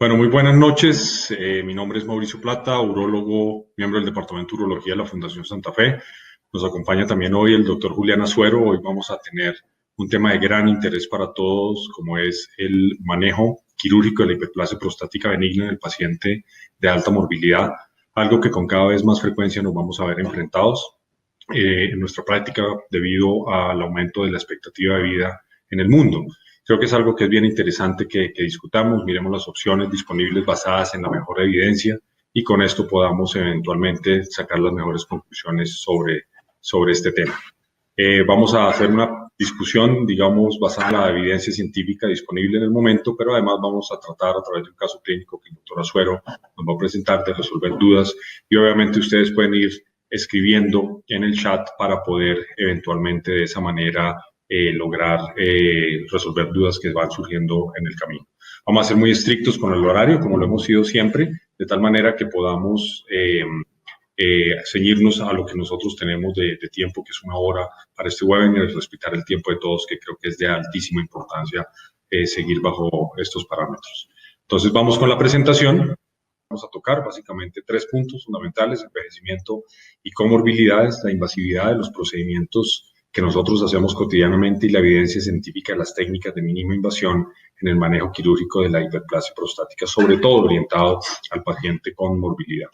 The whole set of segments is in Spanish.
Bueno, muy buenas noches. Mi nombre es Mauricio Plata, urólogo, miembro del Departamento de Urología de la Fundación Santa Fe. Nos acompaña también hoy el doctor Julián Azuero. Hoy vamos a tener un tema de gran interés para todos, como es el manejo quirúrgico de la hiperplasia prostática benigna en el paciente de alta morbilidad, algo que con cada vez más frecuencia nos vamos a ver enfrentados en nuestra práctica debido al aumento de la expectativa de vida en el mundo. Creo que es algo que es bien interesante que discutamos, miremos las opciones disponibles basadas en la mejor evidencia y con esto podamos eventualmente sacar las mejores conclusiones sobre este tema. Vamos a hacer una discusión, digamos, basada en la evidencia científica disponible en el momento, pero además vamos a tratar a través de un caso clínico que el doctor Azuero nos va a presentar, de resolver dudas y obviamente ustedes pueden ir escribiendo en el chat para poder eventualmente de esa manera lograr resolver dudas que van surgiendo en el camino. Vamos a ser muy estrictos con el horario, como lo hemos sido siempre, de tal manera que podamos ceñirnos a lo que nosotros tenemos de tiempo, que es 1 hora para este webinar, y respetar el tiempo de todos, que creo que es de altísima importancia seguir bajo estos parámetros. Entonces, vamos con la presentación. Vamos a tocar básicamente 3 puntos fundamentales: envejecimiento y comorbilidades, la invasividad de los procedimientos que nosotros hacemos cotidianamente y la evidencia científica de las técnicas de mínima invasión en el manejo quirúrgico de la hiperplasia prostática, sobre todo orientado al paciente con morbilidad.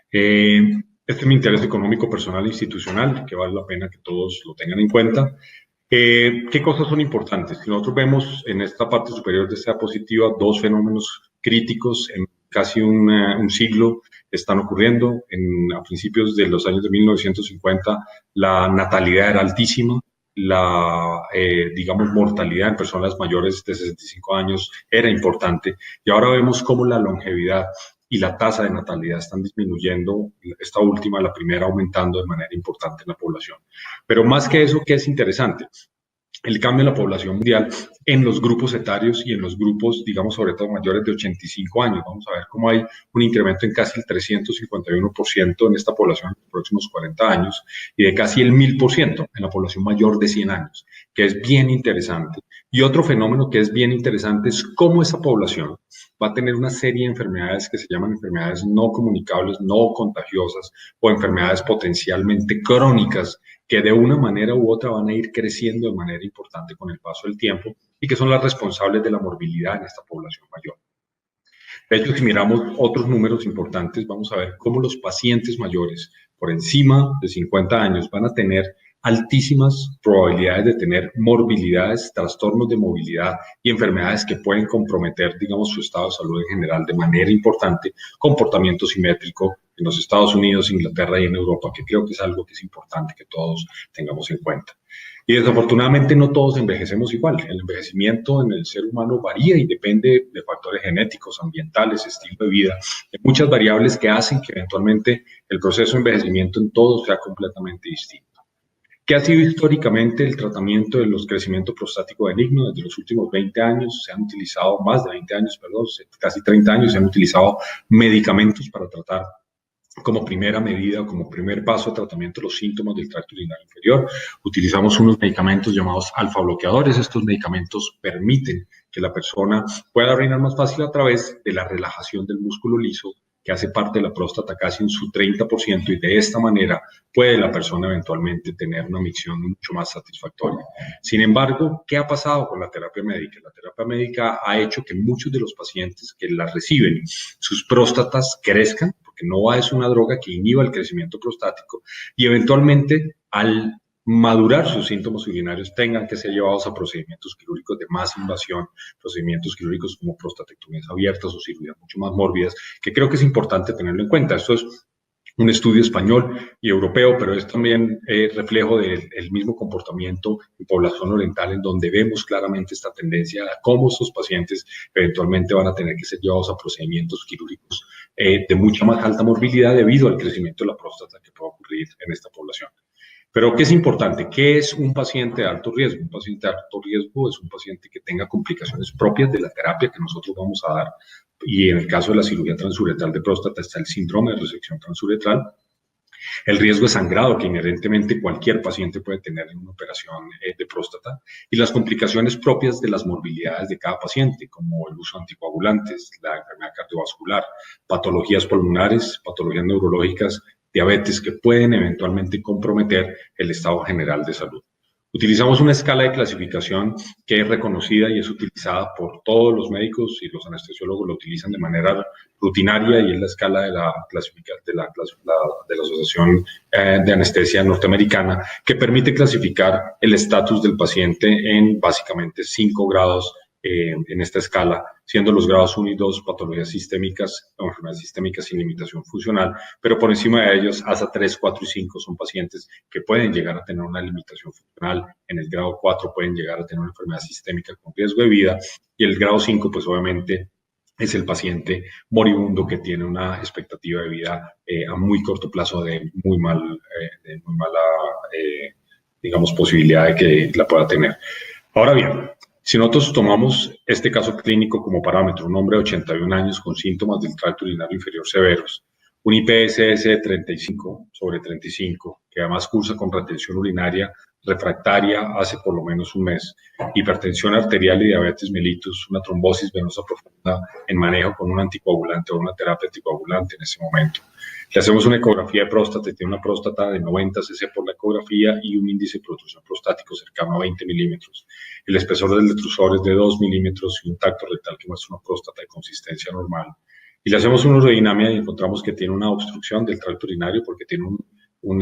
Este es mi interés económico, personal e institucional, que vale la pena que todos lo tengan en cuenta. ¿Qué cosas son importantes? Si nosotros vemos en esta parte superior de esta diapositiva 2 fenómenos críticos en casi un siglo están ocurriendo. A principios de los años de 1950 la natalidad era altísima, la, digamos, mortalidad en personas mayores de 65 años era importante y ahora vemos cómo la longevidad y la tasa de natalidad están disminuyendo, esta última, la primera, aumentando de manera importante en la población. Pero más que eso, ¿qué es interesante? El cambio en la población mundial en los grupos etarios y en los grupos, digamos, sobre todo mayores de 85 años. Vamos a ver cómo hay un incremento en casi el 351% en esta población en los próximos 40 años y de casi el 1000% en la población mayor de 100 años, que es bien interesante. Y otro fenómeno que es bien interesante es cómo esa población va a tener una serie de enfermedades que se llaman enfermedades no comunicables, no contagiosas o enfermedades potencialmente crónicas que de una manera u otra van a ir creciendo de manera importante con el paso del tiempo y que son las responsables de la morbilidad en esta población mayor. De hecho, si miramos otros números importantes, vamos a ver cómo los pacientes mayores por encima de 50 años van a tener altísimas probabilidades de tener morbilidades, trastornos de movilidad y enfermedades que pueden comprometer, digamos, su estado de salud en general de manera importante, comportamiento simétrico en los Estados Unidos, Inglaterra y en Europa, que creo que es algo que es importante que todos tengamos en cuenta. Y desafortunadamente no todos envejecemos igual. El envejecimiento en el ser humano varía y depende de factores genéticos, ambientales, estilo de vida, de muchas variables que hacen que eventualmente el proceso de envejecimiento en todos sea completamente distinto. ¿Qué ha sido históricamente el tratamiento de los crecimientos prostáticos benignos? Desde los últimos 20 años se han utilizado, más de 20 años, perdón, casi 30 años, se han utilizado medicamentos para tratar como primera medida, como primer paso de tratamiento de los síntomas del tracto urinario inferior. Utilizamos unos medicamentos llamados alfa bloqueadores. Estos medicamentos permiten que la persona pueda orinar más fácil a través de la relajación del músculo liso que hace parte de la próstata casi en su 30%, y de esta manera puede la persona eventualmente tener una micción mucho más satisfactoria. Sin embargo, ¿qué ha pasado con la terapia médica? La terapia médica ha hecho que muchos de los pacientes que la reciben, sus próstatas crezcan, porque no es una droga que inhiba el crecimiento prostático, y eventualmente al madurar sus síntomas urinarios tengan que ser llevados a procedimientos quirúrgicos de más invasión, procedimientos quirúrgicos como prostatectomías abiertas o cirugías mucho más mórbidas, que creo que es importante tenerlo en cuenta. Esto es un estudio español y europeo, pero es también reflejo del mismo comportamiento en población oriental, en donde vemos claramente esta tendencia a cómo estos pacientes eventualmente van a tener que ser llevados a procedimientos quirúrgicos de mucha más alta morbilidad debido al crecimiento de la próstata que puede ocurrir en esta población. Pero, ¿qué es importante? ¿Qué es un paciente de alto riesgo? Un paciente de alto riesgo es un paciente que tenga complicaciones propias de la terapia que nosotros vamos a dar. Y en el caso de la cirugía transuretral de próstata está el síndrome de resección transuretral. el riesgo de sangrado que inherentemente cualquier paciente puede tener en una operación de próstata y las complicaciones propias de las morbilidades de cada paciente, como el uso de anticoagulantes, la enfermedad cardiovascular, patologías pulmonares, patologías neurológicas, diabetes que pueden eventualmente comprometer el estado general de salud. Utilizamos una escala de clasificación que es reconocida y es utilizada por todos los médicos y los anestesiólogos lo utilizan de manera rutinaria y es la escala de la Asociación de Anestesia Norteamericana que permite clasificar el estatus del paciente en básicamente 5 grados en esta escala, siendo los grados 1 y 2 patologías sistémicas o enfermedades sistémicas sin limitación funcional, pero por encima de ellos hasta 3, 4 y 5 son pacientes que pueden llegar a tener una limitación funcional, en el grado 4 pueden llegar a tener una enfermedad sistémica con riesgo de vida y el grado 5 pues obviamente es el paciente moribundo que tiene una expectativa de vida a muy corto plazo de muy mala, digamos, posibilidad de que la pueda tener. Ahora bien, si nosotros tomamos este caso clínico como parámetro, un hombre de 81 años con síntomas del tracto urinario inferior severos, un IPSS de 35/35, que además cursa con retención urinaria refractaria hace por lo menos un mes, hipertensión arterial y diabetes mellitus, una trombosis venosa profunda en manejo con un anticoagulante o una terapia anticoagulante en ese momento. Le hacemos una ecografía de próstata, tiene una próstata de 90 cc por la ecografía y un índice de protrusión prostático cercano a 20 milímetros. El espesor del detrusor es de 2 milímetros y un tacto rectal que muestra una próstata de consistencia normal. Y le hacemos una urodinamia y encontramos que tiene una obstrucción del tracto urinario porque tiene un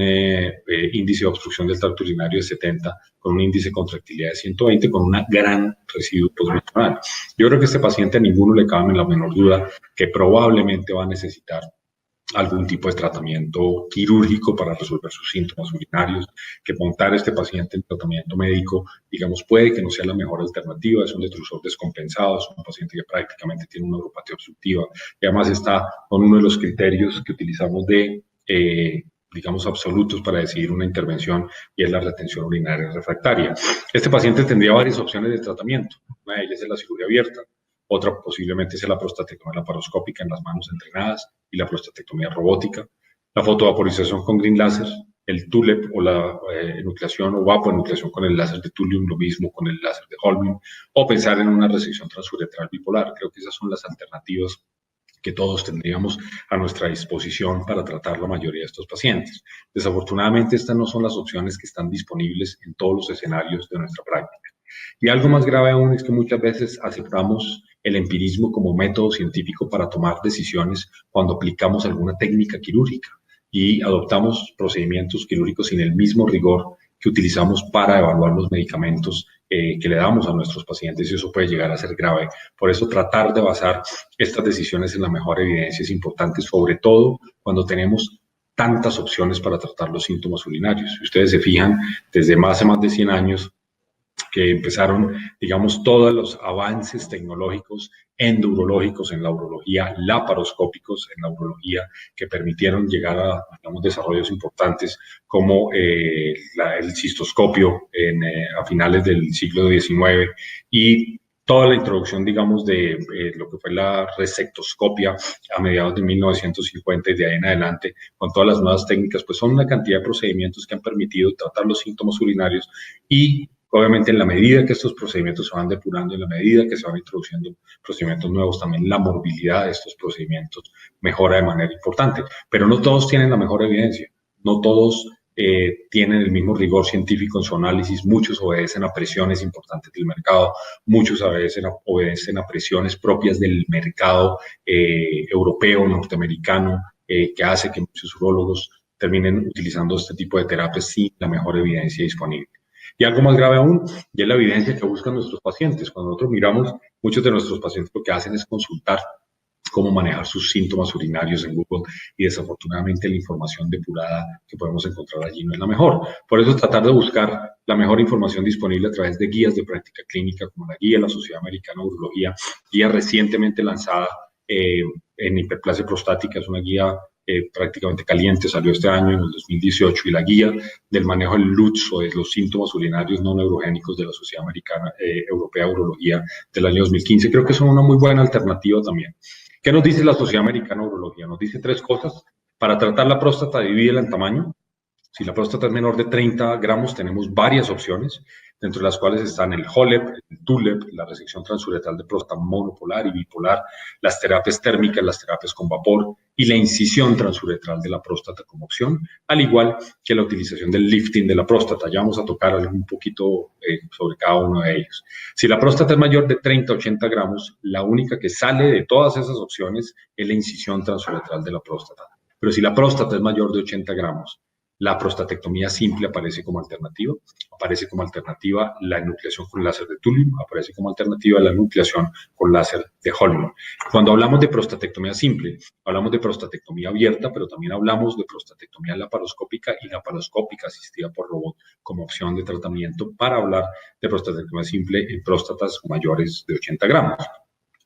índice de obstrucción del tracto urinario de 70, con un índice de contractilidad de 120, con una gran residuo postmenstrual. Yo creo que a este paciente a ninguno le cabe en la menor duda que probablemente va a necesitar algún tipo de tratamiento quirúrgico para resolver sus síntomas urinarios, que montar a este paciente en tratamiento médico, digamos, puede que no sea la mejor alternativa, es un detrusor descompensado, es un paciente que prácticamente tiene una uropatía obstructiva y además está con uno de los criterios que utilizamos de digamos, absolutos para decidir una intervención y es la retención urinaria refractaria. Este paciente tendría varias opciones de tratamiento. Una de ellas es la cirugía abierta, otra posiblemente es la prostatectomía laparoscópica en las manos entrenadas y la prostatectomía robótica, la fotovaporización con green laser, el TULEP o la enucleación o vapoenucleación con el láser de Thulium, lo mismo con el láser de Holmium, o pensar en una resección transuretral bipolar. Creo que esas son las alternativas que todos tendríamos a nuestra disposición para tratar la mayoría de estos pacientes. Desafortunadamente, estas no son las opciones que están disponibles en todos los escenarios de nuestra práctica. Y algo más grave aún es que muchas veces aceptamos el empirismo como método científico para tomar decisiones cuando aplicamos alguna técnica quirúrgica y adoptamos procedimientos quirúrgicos sin el mismo rigor que utilizamos para evaluar los medicamentos que le damos a nuestros pacientes y eso puede llegar a ser grave. Por eso tratar de basar estas decisiones en la mejor evidencia es importante, sobre todo cuando tenemos tantas opciones para tratar los síntomas urinarios. Si ustedes se fijan, desde hace más de 100 años que empezaron, digamos, todos los avances tecnológicos endourológicos en la urología, laparoscópicos en la urología, que permitieron llegar a, digamos, desarrollos importantes como el cistoscopio a finales del siglo XIX y toda la introducción, digamos, de lo que fue la resectoscopia a mediados de 1950 y de ahí en adelante, con todas las nuevas técnicas, pues son una cantidad de procedimientos que han permitido tratar los síntomas urinarios y obviamente, en la medida que estos procedimientos se van depurando, en la medida que se van introduciendo procedimientos nuevos, también la morbilidad de estos procedimientos mejora de manera importante. Pero no todos tienen la mejor evidencia, no todos tienen el mismo rigor científico en su análisis, muchos obedecen a presiones importantes del mercado, muchos obedecen a presiones propias del mercado europeo, norteamericano, que hace que muchos urólogos terminen utilizando este tipo de terapias sin la mejor evidencia disponible. Y algo más grave aún, y es la evidencia que buscan nuestros pacientes. Cuando nosotros miramos, muchos de nuestros pacientes lo que hacen es consultar cómo manejar sus síntomas urinarios en Google y desafortunadamente la información depurada que podemos encontrar allí no es la mejor. Por eso tratar de buscar la mejor información disponible a través de guías de práctica clínica como la guía de la Sociedad Americana de Urología, guía recientemente lanzada en hiperplasia prostática, es una guía prácticamente caliente, salió este año en el 2018 y la guía del manejo del LUTS o de los síntomas urinarios no neurogénicos de la Sociedad Americana Europea de Urología del año 2015, creo que son una muy buena alternativa también. ¿Qué nos dice la Sociedad Americana de Urología? Nos dice 3 cosas. Para tratar la próstata, divídela en tamaño. Si la próstata es menor de 30 gramos, tenemos varias opciones, dentro de las cuales están el HOLEP, el TULEP, la resección transuretral de próstata monopolar y bipolar, las terapias térmicas, las terapias con vapor y la incisión transuretral de la próstata como opción, al igual que la utilización del lifting de la próstata. Ya vamos a tocar un poquito sobre cada uno de ellos. Si la próstata es mayor de 30 a 80 gramos, la única que sale de todas esas opciones es la incisión transuretral de la próstata. Pero si la próstata es mayor de 80 gramos, la prostatectomía simple aparece como alternativa la enucleación con láser de Thulium, aparece como alternativa la enucleación con láser de Holmium. Cuando hablamos de prostatectomía simple, hablamos de prostatectomía abierta, pero también hablamos de prostatectomía laparoscópica y laparoscópica asistida por robot como opción de tratamiento para hablar de prostatectomía simple en próstatas mayores de 80 gramos.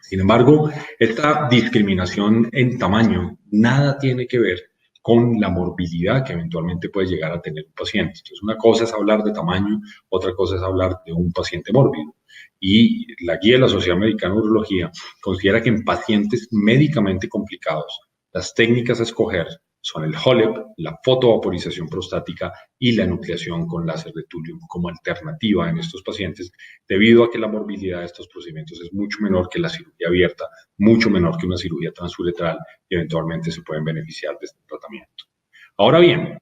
Sin embargo, esta discriminación en tamaño nada tiene que ver con la morbilidad que eventualmente puede llegar a tener un paciente. Entonces, una cosa es hablar de tamaño, otra cosa es hablar de un paciente mórbido. Y la guía de la Sociedad Americana de Urología considera que en pacientes médicamente complicados, las técnicas a escoger son el HOLEP, la fotovaporización prostática y la enucleación con láser de Thulium como alternativa en estos pacientes, debido a que la morbilidad de estos procedimientos es mucho menor que la cirugía abierta, mucho menor que una cirugía transuretral y eventualmente se pueden beneficiar de este tratamiento. Ahora bien,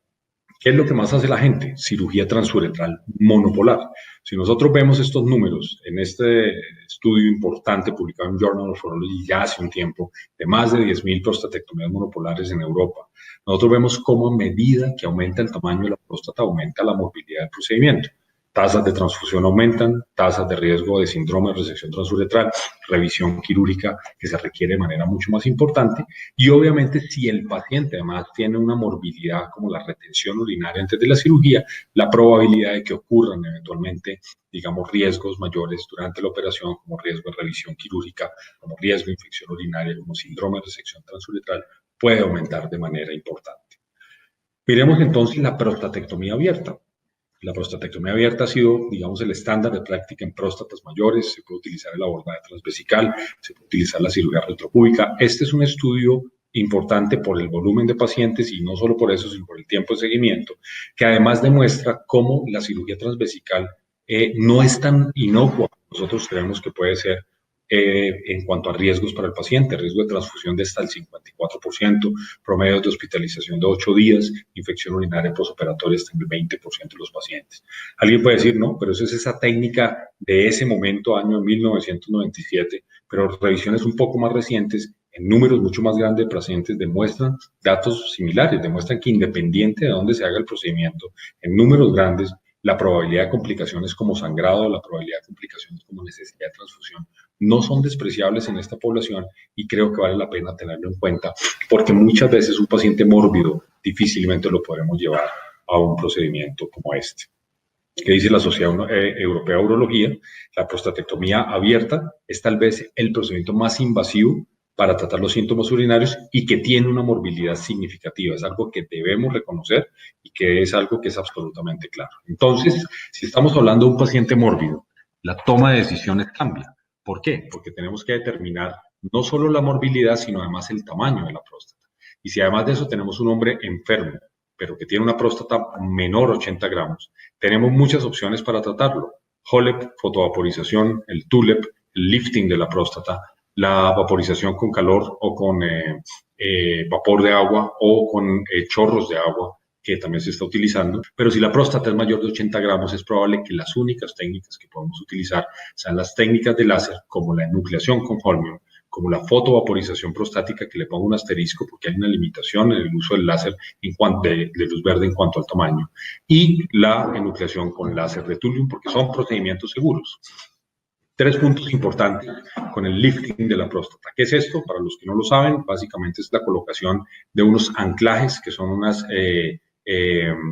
¿qué es lo que más hace la gente? Cirugía transuretral monopolar. Si nosotros vemos estos números en este estudio importante publicado en Journal of Urology ya hace un tiempo, de más de 10.000 prostatectomías monopolares en Europa, nosotros vemos cómo a medida que aumenta el tamaño de la próstata, aumenta la movilidad del procedimiento. Tasas de transfusión aumentan, tasas de riesgo de síndrome de resección transuretral, revisión quirúrgica que se requiere de manera mucho más importante y obviamente si el paciente además tiene una morbilidad como la retención urinaria antes de la cirugía, la probabilidad de que ocurran eventualmente, digamos, riesgos mayores durante la operación como riesgo de revisión quirúrgica, como riesgo de infección urinaria, como síndrome de resección transuretral, puede aumentar de manera importante. Miremos entonces la prostatectomía abierta. La prostatectomía abierta ha sido, digamos, el estándar de práctica en próstatas mayores. Se puede utilizar el abordaje transvesical, se puede utilizar la cirugía retropúbica. Este es un estudio importante por el volumen de pacientes y no solo por eso, sino por el tiempo de seguimiento, que además demuestra cómo la cirugía transvesical no es tan inocua. Nosotros creemos que puede ser en cuanto a riesgos para el paciente, riesgo de transfusión de hasta el 54%, promedio de hospitalización de 8 días, infección urinaria postoperatoria hasta el 20% de los pacientes. Alguien puede decir, no, pero eso es esa técnica de ese momento, año 1997, pero revisiones un poco más recientes, en números mucho más grandes de pacientes, demuestran datos similares, demuestran que independiente de dónde se haga el procedimiento, en números grandes, la probabilidad de complicaciones como sangrado, la probabilidad de complicaciones como necesidad de transfusión, no son despreciables en esta población y creo que vale la pena tenerlo en cuenta porque muchas veces un paciente mórbido difícilmente lo podremos llevar a un procedimiento como este. ¿Qué dice la Sociedad Europea de Urología? La prostatectomía abierta es tal vez el procedimiento más invasivo para tratar los síntomas urinarios y que tiene una morbilidad significativa. Es algo que debemos reconocer y que es algo que es absolutamente claro. Entonces, si estamos hablando de un paciente mórbido, la toma de decisiones cambia. ¿Por qué? Porque tenemos que determinar no solo la morbilidad, sino además el tamaño de la próstata. Y si además de eso tenemos un hombre enfermo, pero que tiene una próstata menor a 80 gramos, tenemos muchas opciones para tratarlo. HOLEP, fotovaporización, el TULEP, el lifting de la próstata, la vaporización con calor o con vapor de agua o con chorros de agua, que también se está utilizando, pero si la próstata es mayor de 80 gramos, es probable que las únicas técnicas que podemos utilizar sean las técnicas de láser, como la enucleación con Holmium, como la fotovaporización prostática, que le pongo un asterisco porque hay una limitación en el uso del láser de luz verde en cuanto al tamaño, y la enucleación con láser de Thulium, porque son procedimientos seguros. 3 puntos importantes con el lifting de la próstata. ¿Qué es esto? Para los que no lo saben, básicamente es la colocación de unos anclajes, que son unas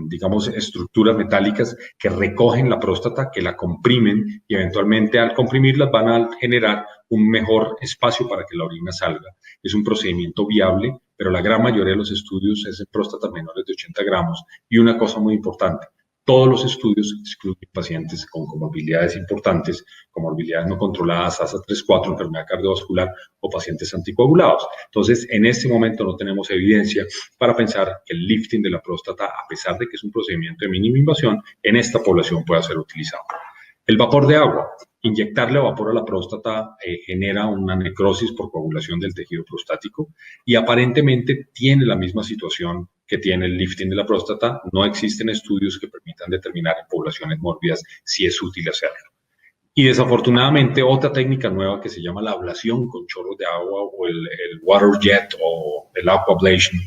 digamos, estructuras metálicas que recogen la próstata, que la comprimen y eventualmente al comprimirlas van a generar un mejor espacio para que la orina salga. Es un procedimiento viable, pero la gran mayoría de los estudios es en próstatas menores de 80 gramos. Y una cosa muy importante, todos los estudios excluyen pacientes con comorbilidades importantes, comorbilidades no controladas, ASA 3-4, enfermedad cardiovascular o pacientes anticoagulados. Entonces, en este momento no tenemos evidencia para pensar que el lifting de la próstata, a pesar de que es un procedimiento de mínima invasión, en esta población pueda ser utilizado. El vapor de agua. Inyectarle vapor a la próstata genera una necrosis por coagulación del tejido prostático y aparentemente tiene la misma situación que tiene el lifting de la próstata. No existen estudios que permitan determinar en poblaciones mórbidas si es útil hacerlo. Y desafortunadamente otra técnica nueva que se llama la ablación con chorros de agua o el water jet o el aquablation.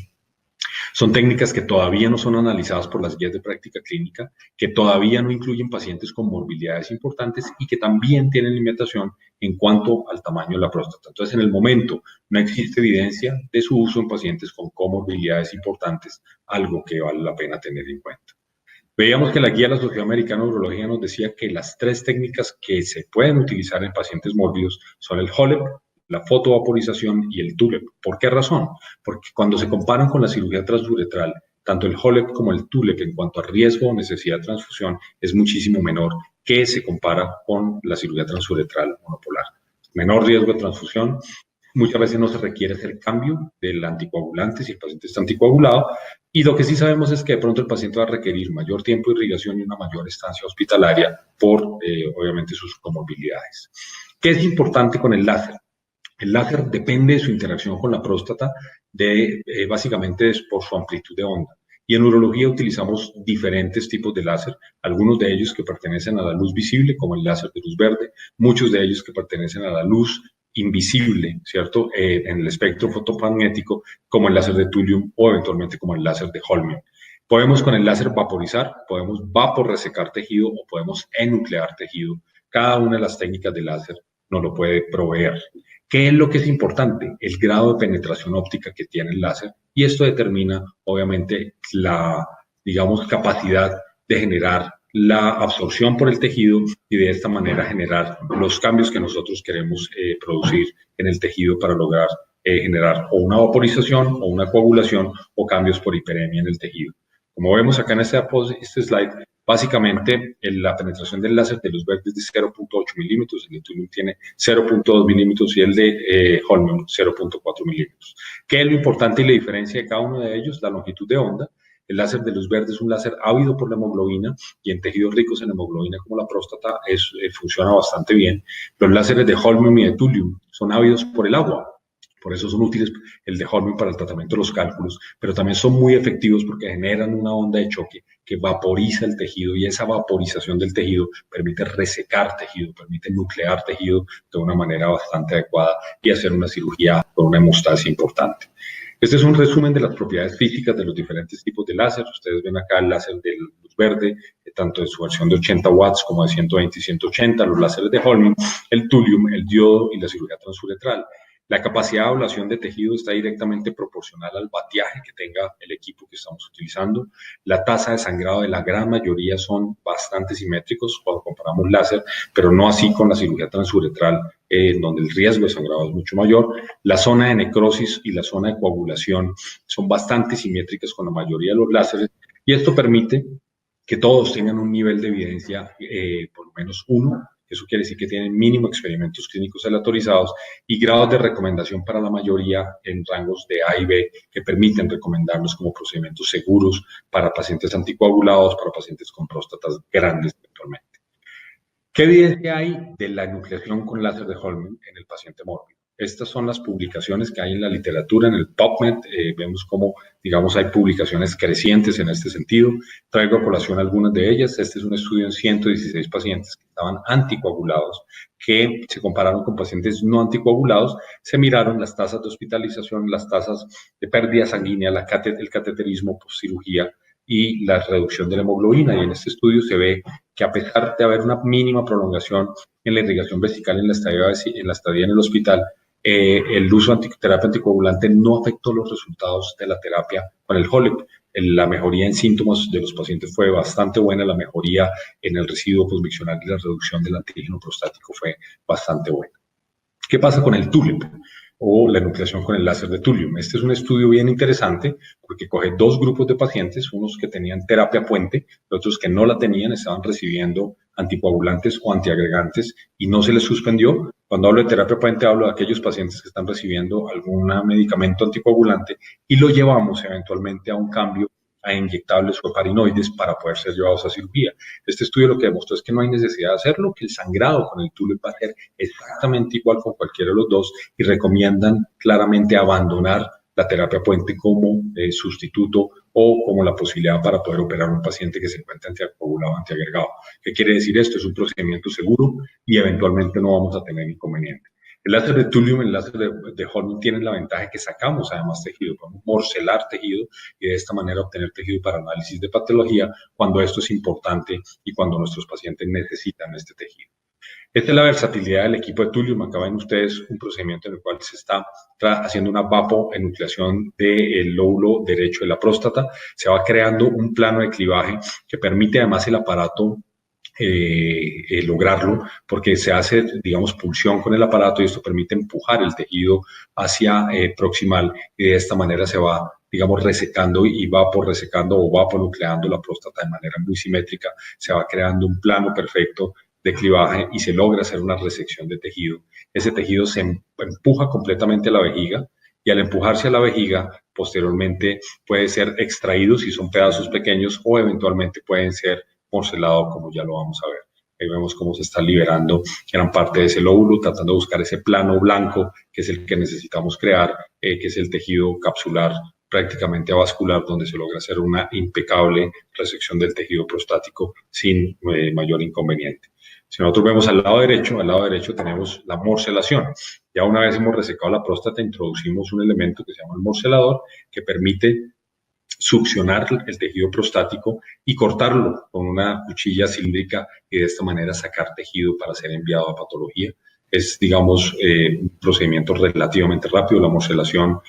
Son técnicas que todavía no son analizadas por las guías de práctica clínica, que todavía no incluyen pacientes con morbilidades importantes y que también tienen limitación en cuanto al tamaño de la próstata. Entonces, en el momento no existe evidencia de su uso en pacientes con comorbilidades importantes, algo que vale la pena tener en cuenta. Veíamos que la guía de la Sociedad Americana de Urología nos decía que las 3 técnicas que se pueden utilizar en pacientes mórbidos son el HoLEP, la fotovaporización y el TULEP. ¿Por qué razón? Porque cuando se comparan con la cirugía transuretral, tanto el HoLEP como el TULEP en cuanto a riesgo o necesidad de transfusión es muchísimo menor que se compara con la cirugía transuretral monopolar. Menor riesgo de transfusión, muchas veces no se requiere hacer cambio del anticoagulante si el paciente está anticoagulado, y lo que sí sabemos es que de pronto el paciente va a requerir mayor tiempo de irrigación y una mayor estancia hospitalaria por, obviamente, sus comorbilidades. ¿Qué es importante con el láser? El láser depende de su interacción con la próstata, básicamente es por su amplitud de onda. Y en urología utilizamos diferentes tipos de láser, algunos de ellos que pertenecen a la luz visible, como el láser de luz verde, muchos de ellos que pertenecen a la luz invisible, ¿cierto? En el espectro fotomagnético, como el láser de Thulium o eventualmente como el láser de Holmium. Podemos con el láser vaporizar, podemos vaporresecar tejido o podemos enuclear tejido. Cada una de las técnicas de láser nos lo puede proveer. ¿Qué es lo que es importante? El grado de penetración óptica que tiene el láser, y esto determina, obviamente, la, digamos, capacidad de generar la absorción por el tejido y de esta manera generar los cambios que nosotros queremos producir en el tejido para lograr generar o una vaporización o una coagulación o cambios por hiperemia en el tejido. Como vemos acá en este slide, básicamente la penetración del láser de luz verde es de 0.8 milímetros, el de Thulium tiene 0.2 milímetros y el de Holmium 0.4 milímetros. ¿Qué es lo importante y la diferencia de cada uno de ellos? La longitud de onda. El láser de luz verde es un láser ávido por la hemoglobina y en tejidos ricos en hemoglobina como la próstata funciona bastante bien. Los láseres de Holmium y de Thulium son ávidos por el agua. Por eso son útiles el de Holmium para el tratamiento de los cálculos, pero también son muy efectivos porque generan una onda de choque que vaporiza el tejido y esa vaporización del tejido permite resecar tejido, permite nuclear tejido de una manera bastante adecuada y hacer una cirugía con una hemostasia importante. Este es un resumen de las propiedades físicas de los diferentes tipos de láser. Ustedes ven acá el láser de luz verde, tanto de su versión de 80 watts como de 120 y 180, los láseres de Holmium, el Thulium, el diodo y la cirugía transuretral. La capacidad de ablación de tejido está directamente proporcional al bateaje que tenga el equipo que estamos utilizando. La tasa de sangrado de la gran mayoría son bastante simétricos cuando comparamos láser, pero no así con la cirugía transuretral, donde el riesgo de sangrado es mucho mayor. La zona de necrosis y la zona de coagulación son bastante simétricas con la mayoría de los láseres y esto permite que todos tengan un nivel de evidencia, por lo menos uno. Eso quiere decir que tienen mínimo experimentos clínicos aleatorizados y grados de recomendación para la mayoría en rangos de A y B que permiten recomendarlos como procedimientos seguros para pacientes anticoagulados, para pacientes con próstatas grandes eventualmente. ¿Qué evidencia hay de la enucleación con láser de Holmium en el paciente mórbido? Estas son las publicaciones que hay en la literatura, en el PubMed. Vemos cómo, digamos, hay publicaciones crecientes en este sentido. Traigo a colación algunas de ellas. Este es un estudio en 116 pacientes que estaban anticoagulados, que se compararon con pacientes no anticoagulados. Se miraron las tasas de hospitalización, las tasas de pérdida sanguínea, el cateterismo postcirugía y la reducción de la hemoglobina. Y en este estudio se ve que a pesar de haber una mínima prolongación en la irrigación vesical en la estadía en el hospital, el uso de terapia anticoagulante no afectó los resultados de la terapia con el HoLEP. La mejoría en síntomas de los pacientes fue bastante buena, la mejoría en el residuo posmiccional y la reducción del antígeno prostático fue bastante buena. ¿Qué pasa con el TULEP? o la enucleación con el láser de Thulium. Este es un estudio bien interesante porque coge dos grupos de pacientes, unos que tenían terapia puente, otros que no la tenían, estaban recibiendo anticoagulantes o antiagregantes y no se les suspendió. Cuando hablo de terapia puente, hablo de aquellos pacientes que están recibiendo algún medicamento anticoagulante y lo llevamos eventualmente a un cambio a inyectables o heparinoides para poder ser llevados a cirugía. Este estudio lo que demostró es que no hay necesidad de hacerlo, que el sangrado con el Thulium va a ser exactamente igual con cualquiera de los dos y recomiendan claramente abandonar la terapia puente como sustituto o como la posibilidad para poder operar a un paciente que se encuentra anticoagulado o antiagregado. ¿Qué quiere decir esto? Es un procedimiento seguro y eventualmente no vamos a tener inconveniente. El láser de Thulium, el láser de Holmium tienen la ventaja de que sacamos además tejido, podemos morcelar tejido y de esta manera obtener tejido para análisis de patología cuando esto es importante y cuando nuestros pacientes necesitan este tejido. Esta es la versatilidad del equipo de Thulium. Acá ven ustedes un procedimiento en el cual se está haciendo una vapoenucleación del lóbulo derecho de la próstata. Se va creando un plano de clivaje que permite además el aparato lograrlo, porque se hace, digamos, pulsión con el aparato y esto permite empujar el tejido hacia proximal y de esta manera se va, digamos, resecando y vaporresecando o vaponucleando la próstata de manera muy simétrica. Se va creando un plano perfecto de clivaje y se logra hacer una resección de tejido. Ese tejido se empuja completamente a la vejiga y al empujarse a la vejiga, posteriormente puede ser extraído si son pedazos pequeños o eventualmente pueden ser porcelado, como ya lo vamos a ver. Ahí vemos cómo se está liberando gran parte de ese lóbulo, tratando de buscar ese plano blanco, que es el que necesitamos crear, que es el tejido capsular prácticamente avascular, donde se logra hacer una impecable resección del tejido prostático sin mayor inconveniente. Si nosotros vemos al lado derecho tenemos la morcelación. Ya una vez hemos resecado la próstata, introducimos un elemento que se llama el morcelador, que permite succionar el tejido prostático y cortarlo con una cuchilla cilíndrica y de esta manera sacar tejido para ser enviado a patología. Es, digamos, un procedimiento relativamente rápido. La morcelación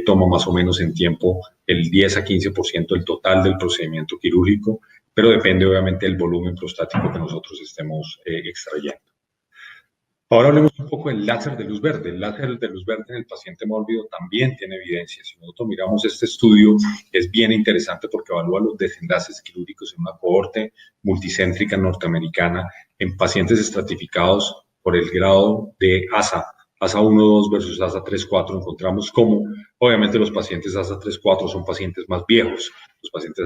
toma más o menos en tiempo el 10 a 15% del total del procedimiento quirúrgico, pero depende obviamente del volumen prostático que nosotros estemos extrayendo. Ahora hablemos un poco del láser de luz verde. El láser de luz verde en el paciente mórbido también tiene evidencia. Si nosotros miramos este estudio, es bien interesante porque evalúa los desenlaces quirúrgicos en una cohorte multicéntrica norteamericana en pacientes estratificados por el grado de ASA, ASA 1-2 versus ASA 3-4. Encontramos cómo, obviamente, los pacientes ASA 3-4 son pacientes más viejos. Los pacientes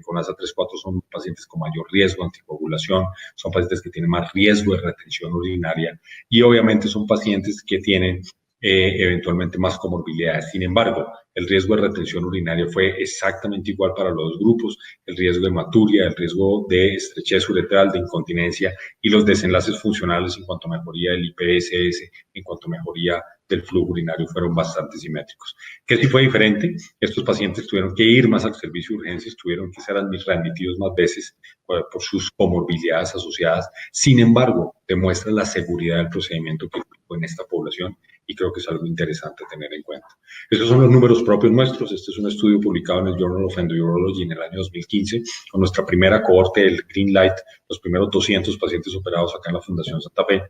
con ASA 3-4 son pacientes con mayor riesgo de anticoagulación, son pacientes que tienen más riesgo de retención urinaria y obviamente son pacientes que tienen eventualmente más comorbilidades. Sin embargo, el riesgo de retención urinaria fue exactamente igual para los dos grupos, el riesgo de hematuria, el riesgo de estrechez uretral, de incontinencia y los desenlaces funcionales en cuanto a mejoría del IPSS, en cuanto a mejoría del flujo urinario fueron bastante simétricos. ¿Qué sí fue diferente? Estos pacientes tuvieron que ir más al servicio de urgencias, tuvieron que ser readmitidos más veces por sus comorbilidades asociadas. Sin embargo, demuestra la seguridad del procedimiento quirúrgico en esta población y creo que es algo interesante tener en cuenta. Estos son los números propios nuestros. Este es un estudio publicado en el Journal of Endourology en el año 2015 con nuestra primera cohorte del Green Light, los primeros 200 pacientes operados acá en la Fundación Santa Fe.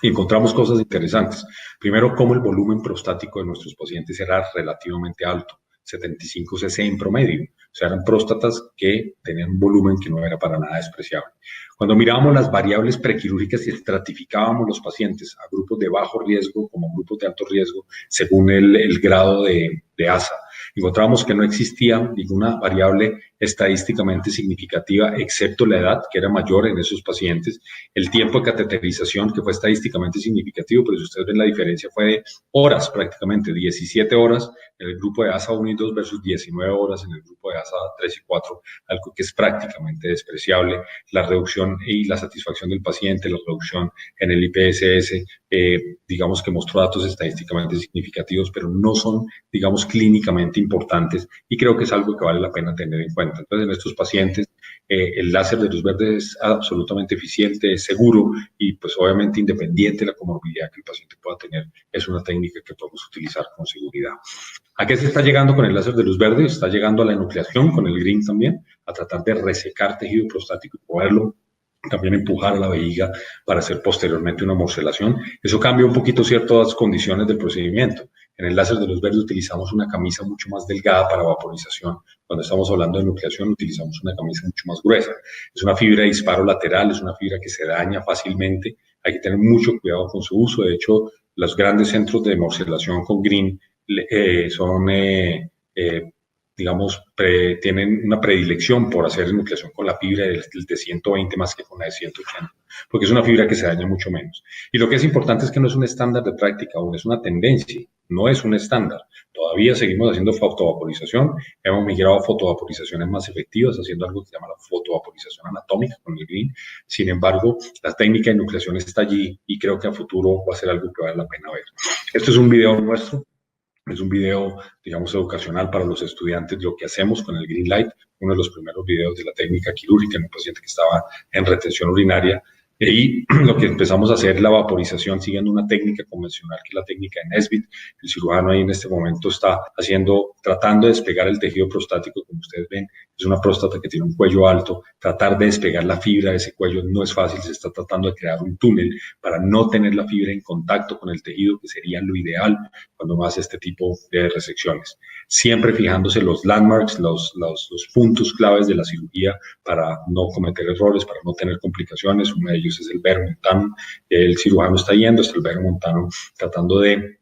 Y encontramos cosas interesantes. Primero, cómo el volumen prostático de nuestros pacientes era relativamente alto, 75 cc en promedio. O sea, eran próstatas que tenían un volumen que no era para nada despreciable. Cuando mirábamos las variables prequirúrgicas y estratificábamos los pacientes a grupos de bajo riesgo como grupos de alto riesgo, según el grado de ASA, encontramos que no existía ninguna variable estadísticamente significativa, excepto la edad, que era mayor en esos pacientes, el tiempo de cateterización, que fue estadísticamente significativo, pero si ustedes ven la diferencia fue de horas prácticamente, 17 horas en el grupo de ASA 1 y 2 versus 19 horas en el grupo de ASA 3 y 4, algo que es prácticamente despreciable. La reducción y la satisfacción del paciente, la reducción en el IPSS, digamos que mostró datos estadísticamente significativos, pero no son, digamos, clínicamente importantes y creo que es algo que vale la pena tener en cuenta. Entonces, en estos pacientes, el láser de luz verde es absolutamente eficiente, es seguro y pues obviamente independiente de la comorbilidad que el paciente pueda tener, es una técnica que podemos utilizar con seguridad. ¿A qué se está llegando con el láser de luz verde? Está llegando a la enucleación con el green también, a tratar de resecar tejido prostático y poderlo también empujar a la vejiga para hacer posteriormente una morcelación. Eso cambia un poquito ciertas condiciones del procedimiento. En el láser de luz verde utilizamos una camisa mucho más delgada para vaporización. Cuando estamos hablando de nucleación utilizamos una camisa mucho más gruesa. Es una fibra de disparo lateral, es una fibra que se daña fácilmente. Hay que tener mucho cuidado con su uso. De hecho, los grandes centros de morcelación con green son digamos, tienen una predilección por hacer nucleación con la fibra de 120 más que con la de 180, porque es una fibra que se daña mucho menos. Y lo que es importante es que no es un estándar de práctica aún, es una tendencia, no es un estándar. Todavía seguimos haciendo fotovaporización, hemos migrado a fotovaporizaciones más efectivas, haciendo algo que se llama la fotovaporización anatómica con el green. Sin embargo, la técnica de nucleación está allí y creo que a futuro va a ser algo que vale la pena ver. Este es un video nuestro. Es un video, digamos, educacional para los estudiantes de lo que hacemos con el Green Light, uno de los primeros videos de la técnica quirúrgica en un paciente que estaba en retención urinaria. Y lo que empezamos a hacer es la vaporización siguiendo una técnica convencional que es la técnica de Nesbitt. El cirujano ahí en este momento está tratando de despegar el tejido prostático, como ustedes ven, es una próstata que tiene un cuello alto. Tratar de despegar la fibra de ese cuello no es fácil, se está tratando de crear un túnel para no tener la fibra en contacto con el tejido, que sería lo ideal cuando uno hace este tipo de resecciones. Siempre fijándose los landmarks, los puntos claves de la cirugía para no cometer errores, para no tener complicaciones. Uno de ellos es el vero montano. El cirujano está yendo hasta el vero montano tratando de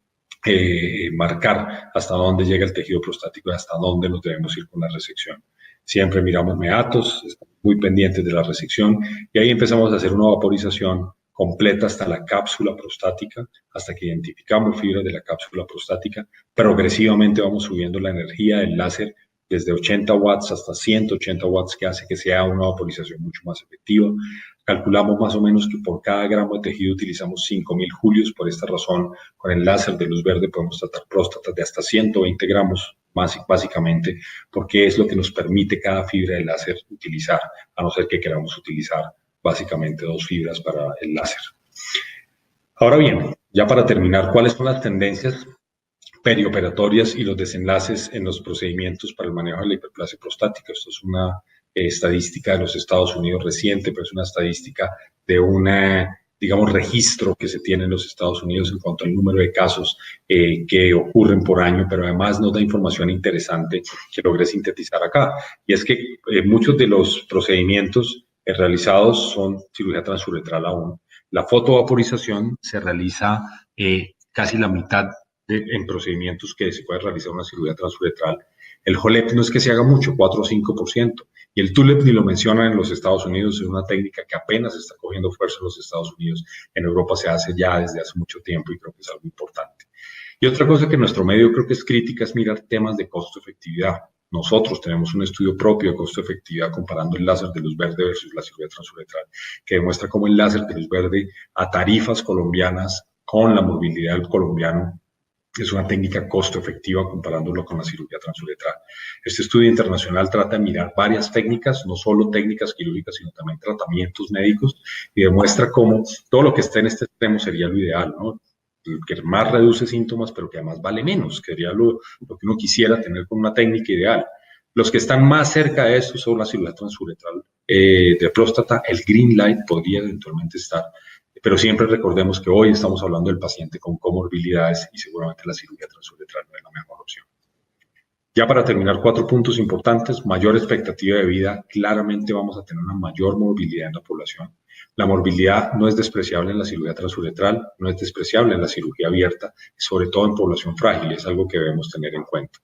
marcar hasta dónde llega el tejido prostático y hasta dónde nos debemos ir con la resección. Siempre miramos meatos, estamos muy pendientes de la resección y ahí empezamos a hacer una vaporización completa hasta la cápsula prostática, hasta que identificamos fibras de la cápsula prostática. Progresivamente vamos subiendo la energía del láser desde 80 watts hasta 180 watts, que hace que sea una vaporización mucho más efectiva. Calculamos más o menos que por cada gramo de tejido utilizamos 5.000 julios. Por esta razón, con el láser de luz verde podemos tratar próstatas de hasta 120 gramos, básicamente, porque es lo que nos permite cada fibra de láser utilizar, a no ser que queramos utilizar básicamente 2 fibras para el láser. Ahora bien, ya para terminar, ¿cuáles son las tendencias perioperatorias y los desenlaces en los procedimientos para el manejo de la hiperplasia prostática? Esto es una estadística de los Estados Unidos reciente, pero es una estadística de digamos, registro que se tiene en los Estados Unidos en cuanto al número de casos que ocurren por año, pero además nos da información interesante que logré sintetizar acá. Y es que muchos de los procedimientos realizados son cirugía transuretral aún. La fotovaporización se realiza casi la mitad en procedimientos que se puede realizar una cirugía transuretral. El HoLEP no es que se haga mucho, 4 o 5%. Y el TULEP ni lo mencionan en los Estados Unidos, es una técnica que apenas está cogiendo fuerza en los Estados Unidos. En Europa se hace ya desde hace mucho tiempo y creo que es algo importante. Y otra cosa que en nuestro medio creo que es crítica es mirar temas de costo-efectividad. Nosotros tenemos un estudio propio de costo-efectividad comparando el láser de luz verde versus la cirugía transuretral, que demuestra cómo el láser de luz verde a tarifas colombianas con la morbilidad del colombiano es una técnica costo-efectiva comparándolo con la cirugía transuretral. Este estudio internacional trata de mirar varias técnicas, no solo técnicas quirúrgicas, sino también tratamientos médicos, y demuestra cómo todo lo que esté en este extremo sería lo ideal, ¿no? El que más reduce síntomas, pero que además vale menos, que sería lo que uno quisiera tener con una técnica ideal. Los que están más cerca de esto son la cirugía transuretral de próstata. El Green Light podría eventualmente estar, pero siempre recordemos que hoy estamos hablando del paciente con comorbilidades y seguramente la cirugía transuretral no es la mejor opción. Ya para terminar, 4 puntos importantes. Mayor expectativa de vida. Claramente vamos a tener una mayor morbilidad en la población. La morbilidad no es despreciable en la cirugía transuretral, no es despreciable en la cirugía abierta, sobre todo en población frágil, es algo que debemos tener en cuenta.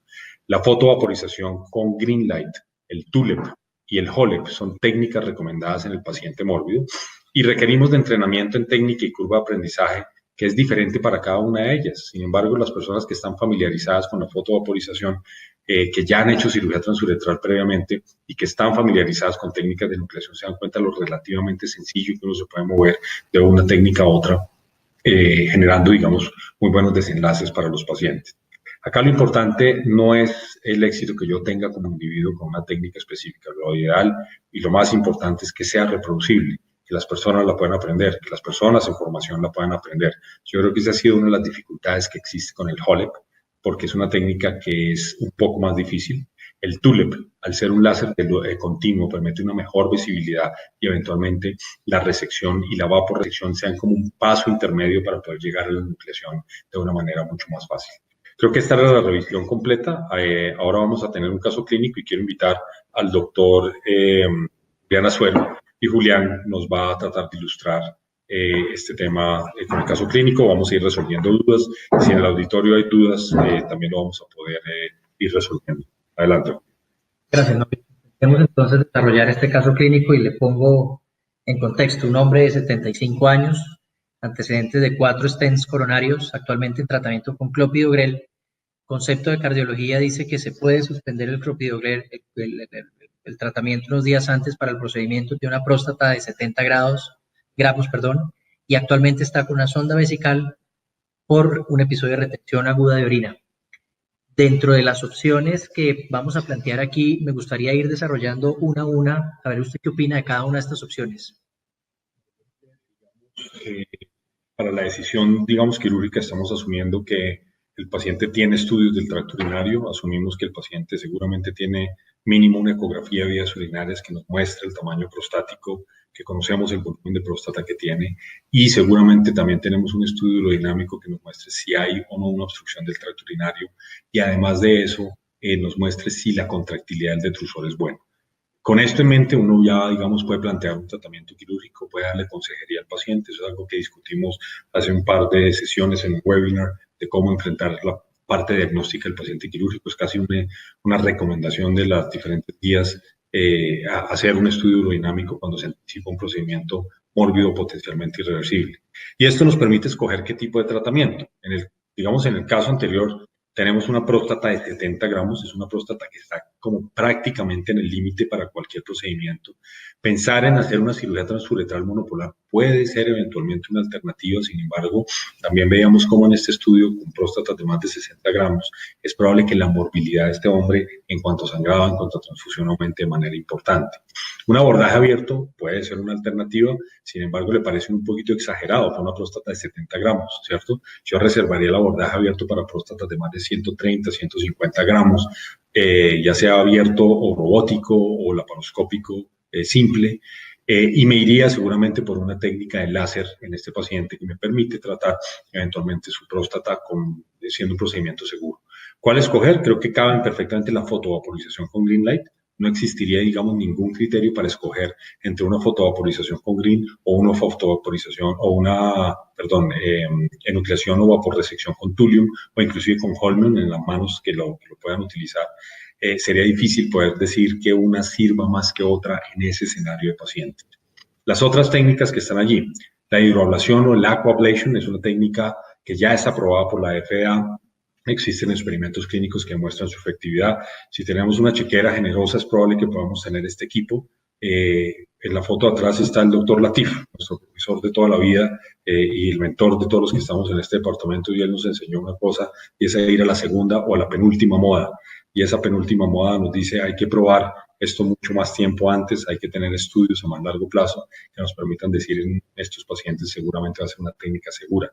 La fotovaporización con Green Light, el TULEP y el HoLEP son técnicas recomendadas en el paciente mórbido y requerimos de entrenamiento en técnica y curva de aprendizaje que es diferente para cada una de ellas. Sin embargo, las personas que están familiarizadas con la fotovaporización, que ya han hecho cirugía transuretral previamente y que están familiarizadas con técnicas de nucleación, se dan cuenta de lo relativamente sencillo que uno se puede mover de una técnica a otra, generando, digamos, muy buenos desenlaces para los pacientes. Acá lo importante no es el éxito que yo tenga como individuo con una técnica específica. Lo ideal y lo más importante es que sea reproducible, que las personas la puedan aprender, que las personas en formación la puedan aprender. Yo creo que esa ha sido una de las dificultades que existe con el HoLEP, porque es una técnica que es un poco más difícil. El TULEP, al ser un láser continuo, permite una mejor visibilidad y eventualmente la resección y la vaporresección sean como un paso intermedio para poder llegar a la nucleación de una manera mucho más fácil. Creo que esta era la revisión completa. Ahora vamos a tener un caso clínico y quiero invitar al doctor Julián Azuero, y Julián nos va a tratar de ilustrar este tema con el caso clínico. Vamos a ir resolviendo dudas. Si en el auditorio hay dudas, también lo vamos a poder ir resolviendo. Adelante. Gracias. Vamos entonces a desarrollar este caso clínico y le pongo en contexto. Un hombre de 75 años, antecedentes de 4 stents coronarios, actualmente en tratamiento con clopidogrel. Concepto de cardiología dice que se puede suspender el clopidogrel, el tratamiento unos días antes para el procedimiento. Tiene una próstata de 70 gramos, y actualmente está con una sonda vesical por un episodio de retención aguda de orina. Dentro de las opciones que vamos a plantear aquí, me gustaría ir desarrollando una a una. A ver, ¿usted qué opina de cada una de estas opciones? Para la decisión, digamos, quirúrgica, estamos asumiendo que el paciente tiene estudios del tracto urinario, asumimos que el paciente seguramente tiene mínimo una ecografía de vías urinarias que nos muestre el tamaño prostático, que conocemos el volumen de próstata que tiene, y seguramente también tenemos un estudio urodinámico que nos muestre si hay o no una obstrucción del tracto urinario, y además de eso, nos muestre si la contractilidad del detrusor es buena. Con esto en mente, uno ya, digamos, puede plantear un tratamiento quirúrgico, puede darle consejería al paciente. Eso es algo que discutimos hace un par de sesiones en un webinar de cómo enfrentar la parte diagnóstica del paciente quirúrgico. Es casi una recomendación de las diferentes guías a hacer un estudio urodinámico cuando se anticipa un procedimiento mórbido potencialmente irreversible. Y esto nos permite escoger qué tipo de tratamiento. Digamos, en el caso anterior, tenemos una próstata de 70 gramos, es una próstata que está como prácticamente en el límite para cualquier procedimiento. Pensar en hacer una cirugía transuretral monopolar puede ser eventualmente una alternativa, sin embargo, también veíamos cómo en este estudio con próstatas de más de 60 gramos es probable que la morbilidad de este hombre en cuanto a sangrado, en cuanto a transfusión, aumente de manera importante. Un abordaje abierto puede ser una alternativa, sin embargo, le parece un poquito exagerado para una próstata de 70 gramos, ¿cierto? Yo reservaría el abordaje abierto para próstatas de más de 130, 150 gramos, ya sea abierto o robótico o laparoscópico simple, y me iría seguramente por una técnica de láser en este paciente que me permite tratar eventualmente su próstata siendo un procedimiento seguro. ¿Cuál escoger? Creo que cabe perfectamente la fotovaporización con green light. No existiría, digamos, ningún criterio para escoger entre una fotovaporización con green o una fotovaporización o una, enucleación o vaporresección con thulium o inclusive con Holmium en las manos que lo puedan utilizar. Sería difícil poder decir que una sirva más que otra en ese escenario de paciente. Las otras técnicas que están allí, la hidroablación o el aquablation es una técnica que ya está aprobada por la FDA. Existen experimentos clínicos que muestran su efectividad. Si tenemos una chequera generosa, es probable que podamos tener este equipo. En la foto atrás está el doctor Latif, nuestro profesor de toda la vida y el mentor de todos los que estamos en este departamento, y él nos enseñó una cosa, y es ir a la segunda o a la penúltima moda. Y esa penúltima moda nos dice hay que probar esto mucho más tiempo antes, hay que tener estudios a más largo plazo que nos permitan decir en estos pacientes seguramente va a ser una técnica segura.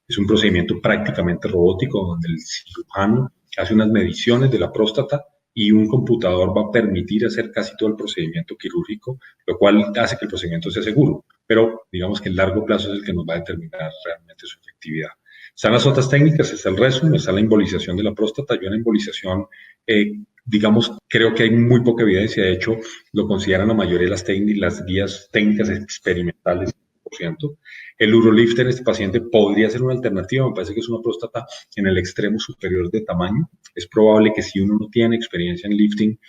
Es un procedimiento prácticamente robótico donde el cirujano hace unas mediciones de la próstata y un computador va a permitir hacer casi todo el procedimiento quirúrgico, lo cual hace que el procedimiento sea seguro, pero digamos que el largo plazo es el que nos va a determinar realmente su efectividad. Están las otras técnicas, está el RESUM, está la embolización de la próstata. Yo en embolización, digamos, creo que hay muy poca evidencia, de hecho, lo consideran la mayoría de las guías técnicas experimentales, por ciento. El urolift en este paciente podría ser una alternativa, me parece que es una próstata en el extremo superior de tamaño. Es probable que si uno no tiene experiencia en lifting,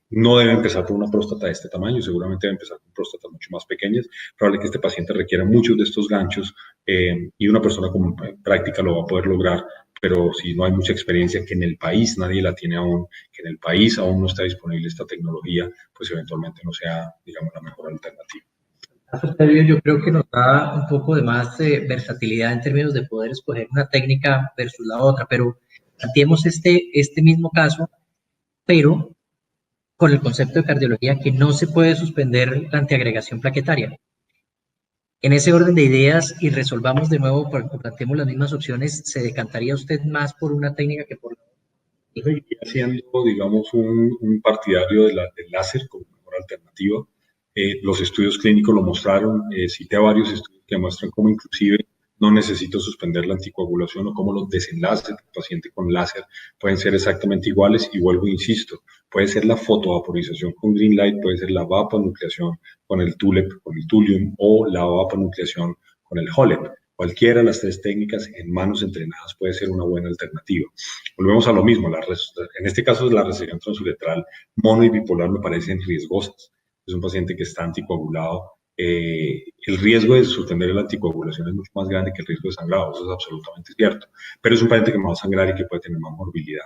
no debe empezar por una próstata de este tamaño, seguramente debe empezar con próstatas mucho más pequeñas. Probable que este paciente requiera muchos de estos ganchos y una persona con práctica lo va a poder lograr, pero si no hay mucha experiencia, que en el país nadie la tiene aún, que en el país aún no está disponible esta tecnología, pues eventualmente no sea, digamos, la mejor alternativa. Yo creo que nos da un poco de más versatilidad en términos de poder escoger una técnica versus la otra, pero planteemos este mismo caso, pero con el concepto de cardiología que no se puede suspender la antiagregación plaquetaria. En ese orden de ideas, y resolvamos de nuevo, planteemos las mismas opciones, ¿se decantaría usted más por una técnica que por la otra? Yo seguiría siendo, digamos, un partidario del láser como mejor alternativa. Los estudios clínicos lo mostraron, cité varios estudios que muestran cómo inclusive no necesito suspender la anticoagulación o cómo los desenlaces del paciente con láser pueden ser exactamente iguales y vuelvo e insisto, puede ser la fotovaporización con green light, puede ser la vaponucleación con el TULEP, con el Thulium o la vaponucleación con el HOLEP. Cualquiera de las tres técnicas en manos entrenadas puede ser una buena alternativa. Volvemos a lo mismo, en este caso la resección transuretral mono y bipolar me parecen riesgosas. Es un paciente que está anticoagulado. El riesgo de suspender la anticoagulación es mucho más grande que el riesgo de sangrado, eso es absolutamente cierto. Pero es un paciente que me va a sangrar y que puede tener más morbilidad.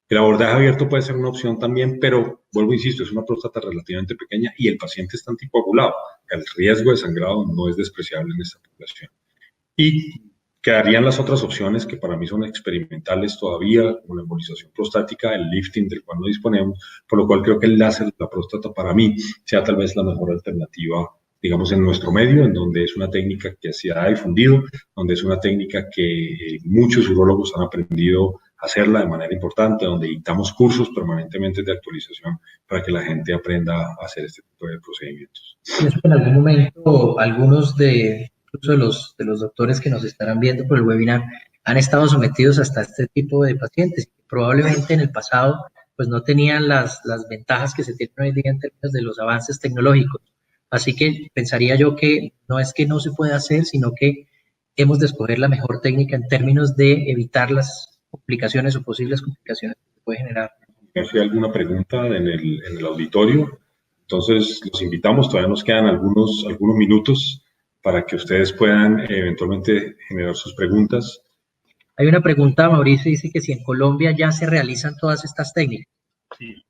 El abordaje abierto puede ser una opción también, pero vuelvo, insisto, es una próstata relativamente pequeña y el paciente está anticoagulado. El riesgo de sangrado no es despreciable en esta población. Y quedarían las otras opciones que para mí son experimentales todavía, como la embolización prostática, el lifting del cual no disponemos, por lo cual creo que el láser de la próstata para mí sea tal vez la mejor alternativa, digamos, en nuestro medio, en donde es una técnica que se ha difundido, donde es una técnica que muchos urólogos han aprendido a hacerla de manera importante, donde dictamos cursos permanentemente de actualización para que la gente aprenda a hacer este tipo de procedimientos. Pienso que en algún momento algunos incluso de los doctores que nos estarán viendo por el webinar han estado sometidos hasta este tipo de pacientes. Probablemente en el pasado pues no tenían las ventajas que se tienen hoy día en términos de los avances tecnológicos. Así que pensaría yo que no es que no se pueda hacer, sino que hemos de escoger la mejor técnica en términos de evitar las complicaciones o posibles complicaciones que se puede generar. No sé si hay alguna pregunta en el auditorio. Entonces, los invitamos, todavía nos quedan algunos minutos para que ustedes puedan eventualmente generar sus preguntas. Hay una pregunta, Mauricio, dice que si en Colombia ya se realizan todas estas técnicas. Sí.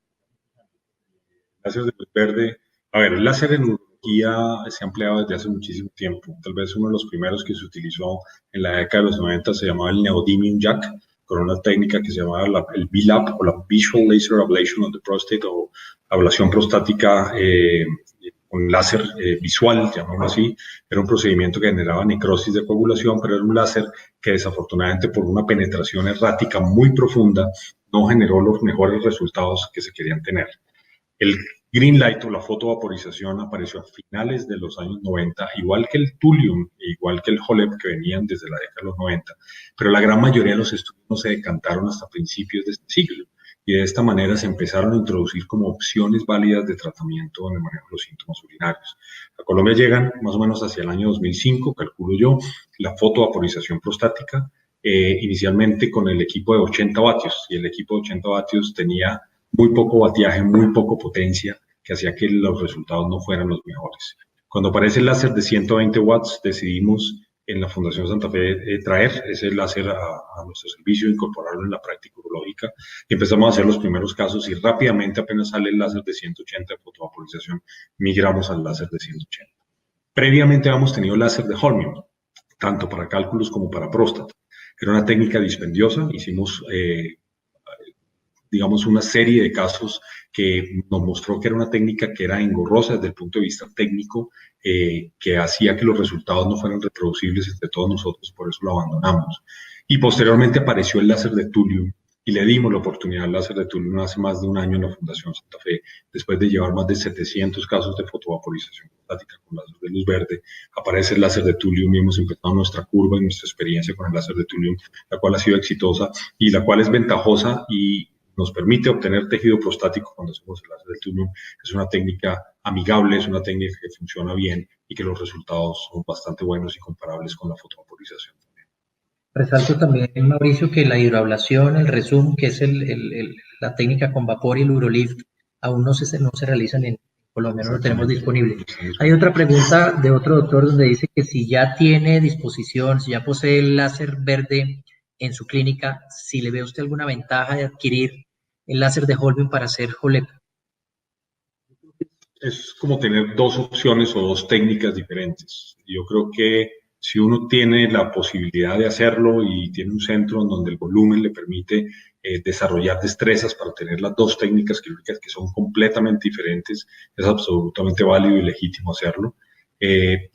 Láser de luz verde. A ver, el láser en urología se ha empleado desde hace muchísimo tiempo. Tal vez uno de los primeros que se utilizó en la década de los 90 se llamaba el neodymium jack, con una técnica que se llamaba el VLAP o la Visual Laser Ablation of the Prostate o ablación prostática con láser visual, llamémoslo así. Era un procedimiento que generaba necrosis de coagulación, pero era un láser que desafortunadamente por una penetración errática muy profunda no generó los mejores resultados que se querían tener. El green light o la fotovaporización apareció a finales de los años 90, igual que el Thulium, igual que el HOLEP que venían desde la década de los 90, pero la gran mayoría de los estudios no se decantaron hasta principios de este siglo y de esta manera se empezaron a introducir como opciones válidas de tratamiento en el manejo de los síntomas urinarios. A Colombia llegan más o menos hacia el año 2005, calculo yo, la fotovaporización prostática, inicialmente con el equipo de 80 vatios y el equipo de 80 vatios tenía muy poco batiaje, muy poco potencia, que hacía que los resultados no fueran los mejores. Cuando aparece el láser de 120 watts, decidimos en la Fundación Santa Fe traer ese láser a nuestro servicio, incorporarlo en la práctica urológica y empezamos a hacer los primeros casos y rápidamente apenas sale el láser de 180 de fotovaporización, migramos al láser de 180. Previamente habíamos tenido láser de holmium, tanto para cálculos como para próstata. Era una técnica dispendiosa, hicimos digamos, una serie de casos que nos mostró que era una técnica que era engorrosa desde el punto de vista técnico, que hacía que los resultados no fueran reproducibles entre todos nosotros, por eso lo abandonamos. Y posteriormente apareció el láser de Thulium y le dimos la oportunidad al láser de Thulium hace más de un año en la Fundación Santa Fe, después de llevar más de 700 casos de fotovaporización prostática con láser de luz verde. Aparece el láser de Thulium y hemos empezado nuestra curva y nuestra experiencia con el láser de Thulium, la cual ha sido exitosa y la cual es ventajosa y nos permite obtener tejido prostático cuando hacemos el láser del Thulium. Es una técnica amigable, es una técnica que funciona bien y que los resultados son bastante buenos y comparables con la fotovaporización. Resalto también, Mauricio, que la hidroablación, el Rezum, que es la técnica con vapor y el Urolift, aún no se realizan en Colombia, no lo tenemos disponible. Hay otra pregunta de otro doctor donde dice que si ya tiene disposición, si ya posee el láser verde en su clínica, si le ve usted alguna ventaja de adquirir el láser de Holmium para hacer HOLEP. Es como tener dos opciones o dos técnicas diferentes. Yo creo que si uno tiene la posibilidad de hacerlo y tiene un centro en donde el volumen le permite desarrollar destrezas para tener las dos técnicas quirúrgicas que son completamente diferentes, es absolutamente válido y legítimo hacerlo.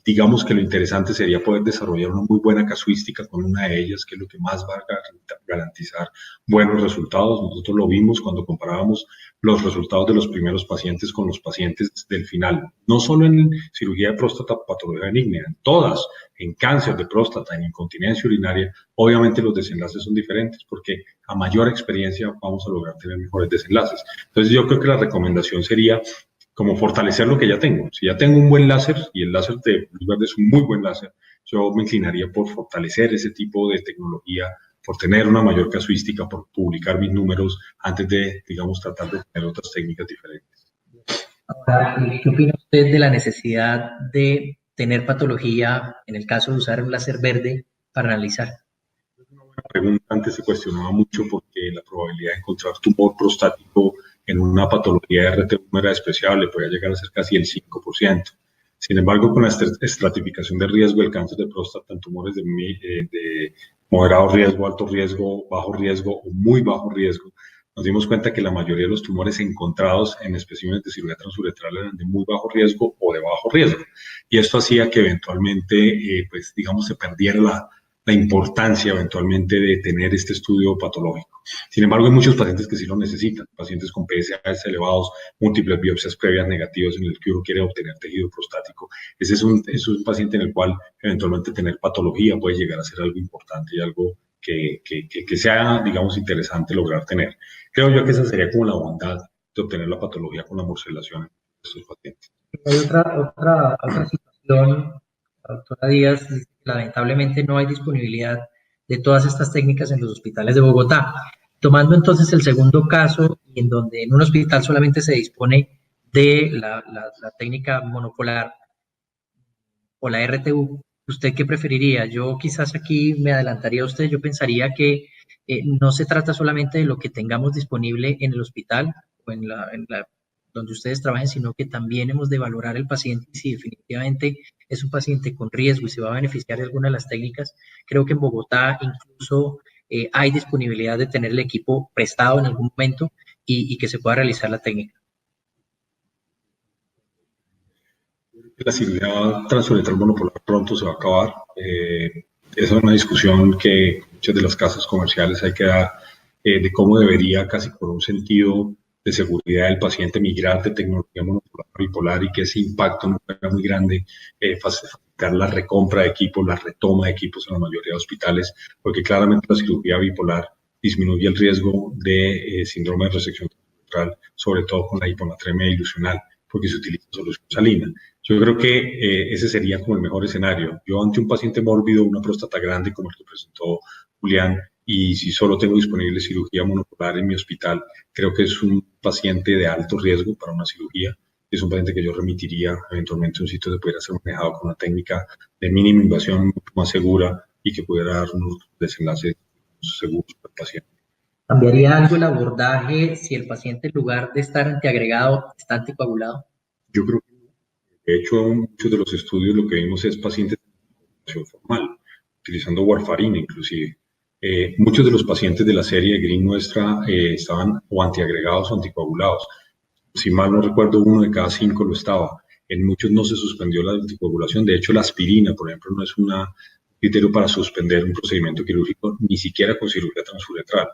Digamos que lo interesante sería poder desarrollar una muy buena casuística con una de ellas, que es lo que más va a garantizar buenos resultados. Nosotros lo vimos cuando comparábamos los resultados de los primeros pacientes con los pacientes del final, no solo en cirugía de próstata, patología benigna, en todas, en cáncer de próstata, en incontinencia urinaria. Obviamente los desenlaces son diferentes porque a mayor experiencia vamos a lograr tener mejores desenlaces. Entonces yo creo que la recomendación sería como fortalecer lo que ya tengo. Si ya tengo un buen láser, y el láser de luz verde es un muy buen láser, yo me inclinaría por fortalecer ese tipo de tecnología, por tener una mayor casuística, por publicar mis números antes de, digamos, tratar de tener otras técnicas diferentes. Ahora, ¿qué opina usted de la necesidad de tener patología en el caso de usar un láser verde para analizar? La pregunta antes se cuestionaba mucho porque la probabilidad de encontrar tumor prostático en una patología de RT1 era despreciable, podía llegar a ser casi el 5%. Sin embargo, con la estratificación de riesgo del cáncer de próstata en tumores de moderado riesgo, alto riesgo, bajo riesgo o muy bajo riesgo, nos dimos cuenta que la mayoría de los tumores encontrados en especímenes de cirugía transuretral eran de muy bajo riesgo o de bajo riesgo. Y esto hacía que eventualmente, pues digamos, se perdiera la importancia eventualmente de tener este estudio patológico. Sin embargo, hay muchos pacientes que sí lo necesitan, pacientes con PSAs elevados, múltiples biopsias previas negativas en el que uno quiere obtener tejido prostático. Ese es un paciente en el cual eventualmente tener patología puede llegar a ser algo importante y algo que sea, digamos, interesante lograr tener. Creo yo que esa sería como la bondad de obtener la patología con la morcelación en estos pacientes. Hay otra situación, la doctora Díaz, lamentablemente no hay disponibilidad de todas estas técnicas en los hospitales de Bogotá. Tomando entonces el segundo caso, en donde en un hospital solamente se dispone de la técnica monopolar o la RTU, ¿usted qué preferiría? Yo quizás aquí me adelantaría a usted, yo pensaría que no se trata solamente de lo que tengamos disponible en el hospital o en donde ustedes trabajen, sino que también hemos de valorar el paciente y si definitivamente es un paciente con riesgo y se va a beneficiar de alguna de las técnicas. Creo que en Bogotá incluso hay disponibilidad de tener el equipo prestado en algún momento y que se pueda realizar la técnica. La cirugía transuretral monopolar pronto se va a acabar. Esa es una discusión que muchas de las casas comerciales hay que dar de cómo debería, casi por un sentido de seguridad del paciente, migrar de tecnología monopolar a bipolar y que ese impacto no fuera muy grande, facilitar la recompra de equipos, la retoma de equipos en la mayoría de hospitales, porque claramente la cirugía bipolar disminuye el riesgo de síndrome de resección transuretral, sobre todo con la hiponatremia ilusional, porque se utiliza solución salina. Yo creo que ese sería como el mejor escenario. Yo ante un paciente mórbido, una próstata grande como el que presentó Julián, y si solo tengo disponible cirugía monopolar en mi hospital, creo que es un paciente de alto riesgo para una cirugía. Es un paciente que yo remitiría eventualmente a un sitio que pudiera ser manejado con una técnica de mínima invasión, mucho más segura y que pudiera dar unos desenlaces seguros para el paciente. ¿Cambiaría algo el abordaje si el paciente en lugar de estar antiagregado está anticoagulado? Yo creo que de hecho, muchos de los estudios lo que vimos es pacientes de coagulación formal, utilizando warfarina inclusive. Muchos de los pacientes de la serie Green nuestra estaban o antiagregados o anticoagulados. Si mal no recuerdo, 1 de cada 5 lo estaba. En muchos no se suspendió la anticoagulación. De hecho, la aspirina, por ejemplo, no es un criterio para suspender un procedimiento quirúrgico, ni siquiera con cirugía transuretral.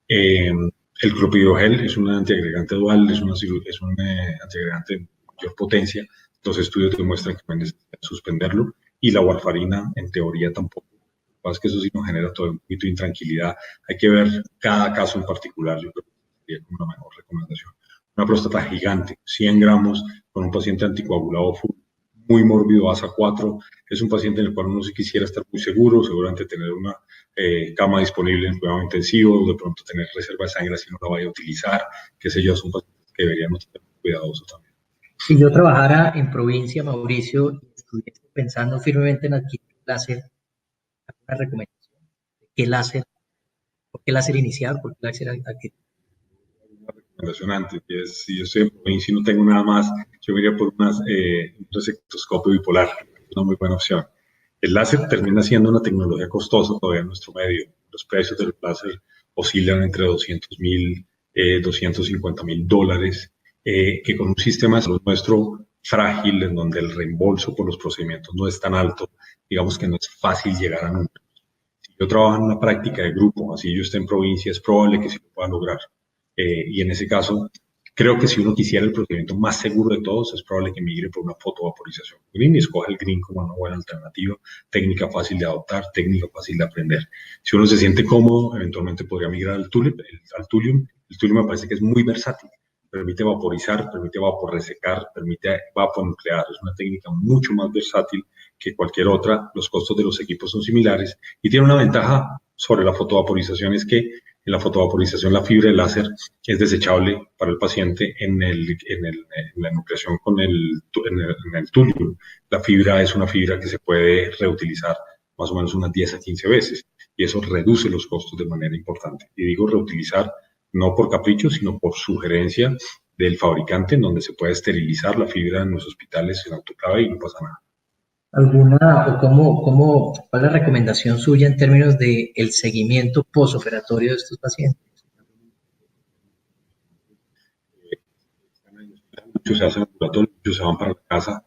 El clopidogrel es un antiagregante dual, es un antiagregante de mayor potencia. Los estudios demuestran que no es necesario suspenderlo y la warfarina en teoría tampoco. Lo que pasa es que eso sí nos genera todo un poquito de intranquilidad. Hay que ver cada caso en particular. Yo creo que sería como una mejor recomendación. Una próstata gigante, 100 gramos, con un paciente anticoagulado full, muy mórbido, ASA 4, es un paciente en el cual uno sí quisiera estar muy seguro, seguramente tener una cama disponible en cuidado intensivo, de pronto tener reserva de sangre si no la vaya a utilizar, qué sé yo, son pacientes que deberíamos tener cuidadosos también. Si yo trabajara en provincia, Mauricio, y estuviese pensando firmemente en adquirir láser, ¿alguna recomendación? ¿Qué láser? ¿Por qué láser iniciar? ¿Por qué láser adquirir? Impresionante, que es, si yo estoy en provincia y no tengo nada más, yo me iría por un resectoscopio bipolar, es una muy buena opción. El láser termina siendo una tecnología costosa todavía en nuestro medio. Los precios del láser oscilan entre 200.000, $250.000, que con un sistema de salud nuestro frágil, en donde el reembolso por los procedimientos no es tan alto, digamos que no es fácil llegar a números. Si yo trabajo en una práctica de grupo, así yo esté en provincia, es probable que sí lo pueda lograr. Y en ese caso, creo que si uno quisiera el procedimiento más seguro de todos, es probable que migre por una fotovaporización green y escoja el green como una buena alternativa, técnica fácil de adoptar, técnica fácil de aprender. Si uno se siente cómodo, eventualmente podría migrar al Tulip, al Thulium. El Thulium me parece que es muy versátil. Permite vaporizar, permite vaporresecar, permite vaponuclear. Es una técnica mucho más versátil que cualquier otra. Los costos de los equipos son similares y tiene una ventaja sobre la fotovaporización, es que en la fotovaporización la fibra de láser es desechable para el paciente en la nucleación en el Thulium. La fibra es una fibra que se puede reutilizar más o menos unas 10 a 15 veces y eso reduce los costos de manera importante. Y digo reutilizar no por capricho, sino por sugerencia del fabricante, en donde se puede esterilizar la fibra en los hospitales en autoclave y no pasa nada. ¿Cuál es la recomendación suya en términos de el seguimiento posoperatorio de estos pacientes? Muchos se hacen ambulatorio, muchos se van para la casa,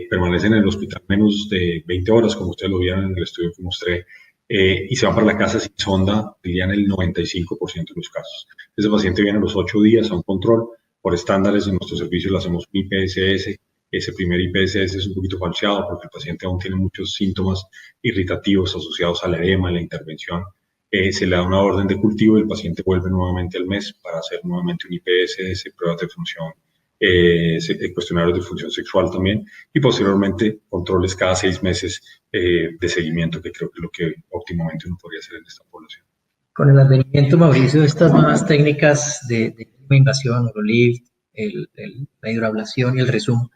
permanecen en el hospital menos de 20 horas, como ustedes lo vieron en el estudio que mostré, y se van para la casa sin sonda, dirían el 95% de los casos. Ese paciente viene a los 8 días a un control. Por estándares de nuestro servicio le hacemos un IPSS. Ese primer IPSS es un poquito falseado porque el paciente aún tiene muchos síntomas irritativos asociados al edema, a la intervención. Se le da una orden de cultivo y el paciente vuelve nuevamente al mes para hacer nuevamente un IPSS, pruebas de función, cuestionarios de función sexual también, y posteriormente controles cada 6 meses de seguimiento, que creo que es lo que óptimamente uno podría hacer en esta población. Con el advenimiento, Mauricio, de estas nuevas técnicas de invasión, Urolift, la hidroablación y el Rezum,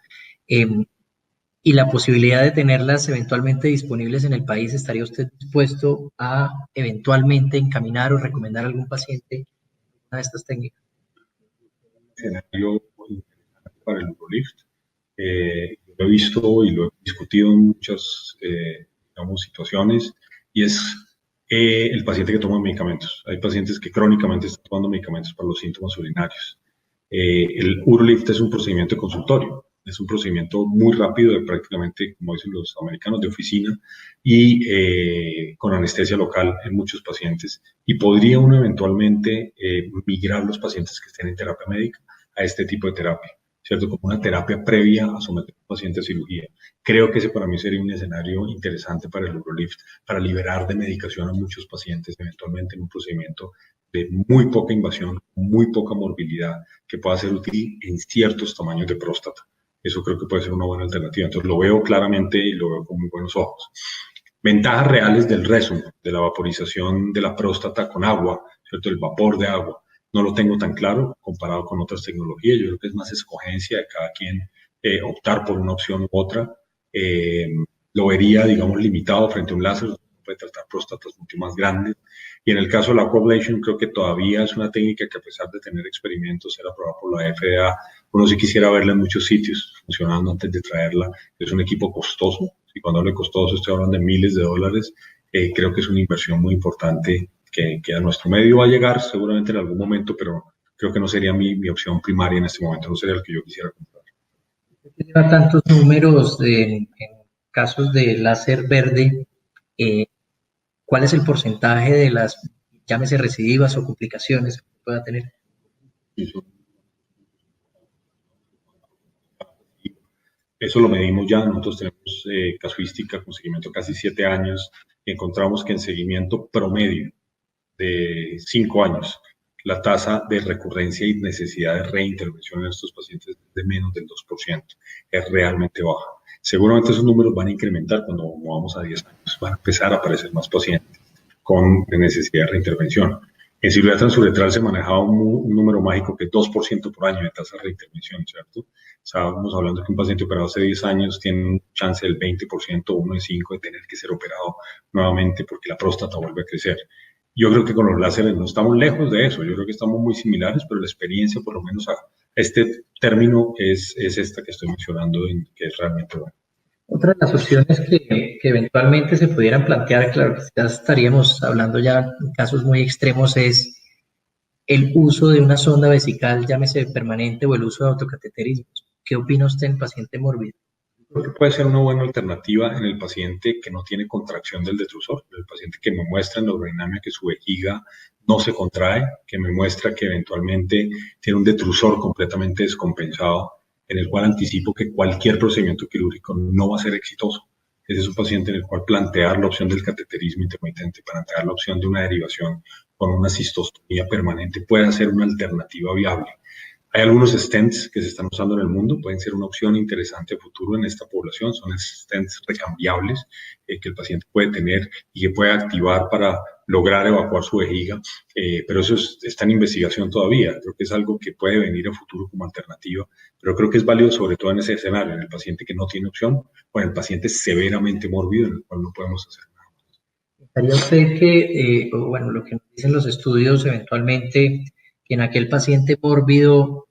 y la posibilidad de tenerlas eventualmente disponibles en el país, ¿estaría usted dispuesto a eventualmente encaminar o recomendar a algún paciente una de estas técnicas? Escenario interesante para el Urolift. Lo he visto y lo he discutido en muchas digamos, situaciones, y es el paciente que toma medicamentos. Hay pacientes que crónicamente están tomando medicamentos para los síntomas urinarios. El Urolift es un procedimiento de consultorio, es un procedimiento muy rápido, de prácticamente, como dicen los americanos, de oficina, y con anestesia local en muchos pacientes. Y podría uno eventualmente migrar los pacientes que estén en terapia médica a este tipo de terapia, ¿cierto? Como una terapia previa a someter a un paciente a cirugía. Creo que ese para mí sería un escenario interesante para el Urolift, para liberar de medicación a muchos pacientes, eventualmente en un procedimiento de muy poca invasión, muy poca morbilidad, que pueda ser útil en ciertos tamaños de próstata. Eso creo que puede ser una buena alternativa. Entonces lo veo claramente y lo veo con muy buenos ojos. Ventajas reales del Rezum, de la vaporización de la próstata con agua, ¿cierto? El vapor de agua. No lo tengo tan claro comparado con otras tecnologías. Yo creo que es más escogencia de cada quien optar por una opción u otra. Lo vería, digamos, limitado frente a un láser, puede tratar próstatas mucho más grandes. Y en el caso de la aquablation, creo que todavía es una técnica que, a pesar de tener experimentos, ser aprobada por la FDA, uno sí quisiera verla en muchos sitios funcionando antes de traerla. Es un equipo costoso, y cuando hablo de costoso estoy hablando de miles de dólares. Creo que es una inversión muy importante que a nuestro medio va a llegar seguramente en algún momento, pero creo que no sería mi opción primaria en este momento, no sería el que yo quisiera comprar. Lleva tantos números en casos de láser verde, ¿cuál es el porcentaje de las, llámese recidivas o complicaciones que pueda tener? Eso lo medimos ya. Nosotros tenemos casuística con seguimiento casi 7 años, y encontramos que en seguimiento promedio de 5 años, la tasa de recurrencia y necesidad de reintervención en estos pacientes es de menos del 2%. Es realmente baja. Seguramente esos números van a incrementar cuando vamos a 10 años. Van a empezar a aparecer más pacientes con necesidad de reintervención. En cirugía transuretral se manejaba un número mágico que es 2% por año de tasa de reintervención, ¿cierto? Estábamos hablando que un paciente operado hace 10 años tiene un chance del 20%, 1 de 5, de tener que ser operado nuevamente porque la próstata vuelve a crecer. Yo creo que con los láseres no estamos lejos de eso. Yo creo que estamos muy similares, pero la experiencia, por lo menos a este término, es esta que estoy mencionando, que es realmente buena. Otra de las opciones que eventualmente se pudieran plantear, claro que ya estaríamos hablando ya en casos muy extremos, es el uso de una sonda vesical, llámese permanente, o el uso de autocateterismos, ¿Qué opina usted del paciente mórbido? Creo que puede ser una buena alternativa en el paciente que no tiene contracción del detrusor, el paciente que me muestra en la urodinámica que su vejiga no se contrae, que me muestra que eventualmente tiene un detrusor completamente descompensado, en el cual anticipo que cualquier procedimiento quirúrgico no va a ser exitoso. Ese es un paciente en el cual plantear la opción del cateterismo intermitente, plantear la opción de una derivación con una cistostomía permanente puede ser una alternativa viable. Hay algunos stents que se están usando en el mundo, pueden ser una opción interesante a futuro en esta población, son stents recambiables que el paciente puede tener y que puede activar para lograr evacuar su vejiga, pero eso está en investigación todavía. Creo que es algo que puede venir a futuro como alternativa, pero creo que es válido sobre todo en ese escenario, en el paciente que no tiene opción o en el paciente severamente mórbido, en el cual no podemos hacer nada. ¿Pensaría usted que, bueno, lo que nos dicen los estudios eventualmente, que en aquel paciente mórbido,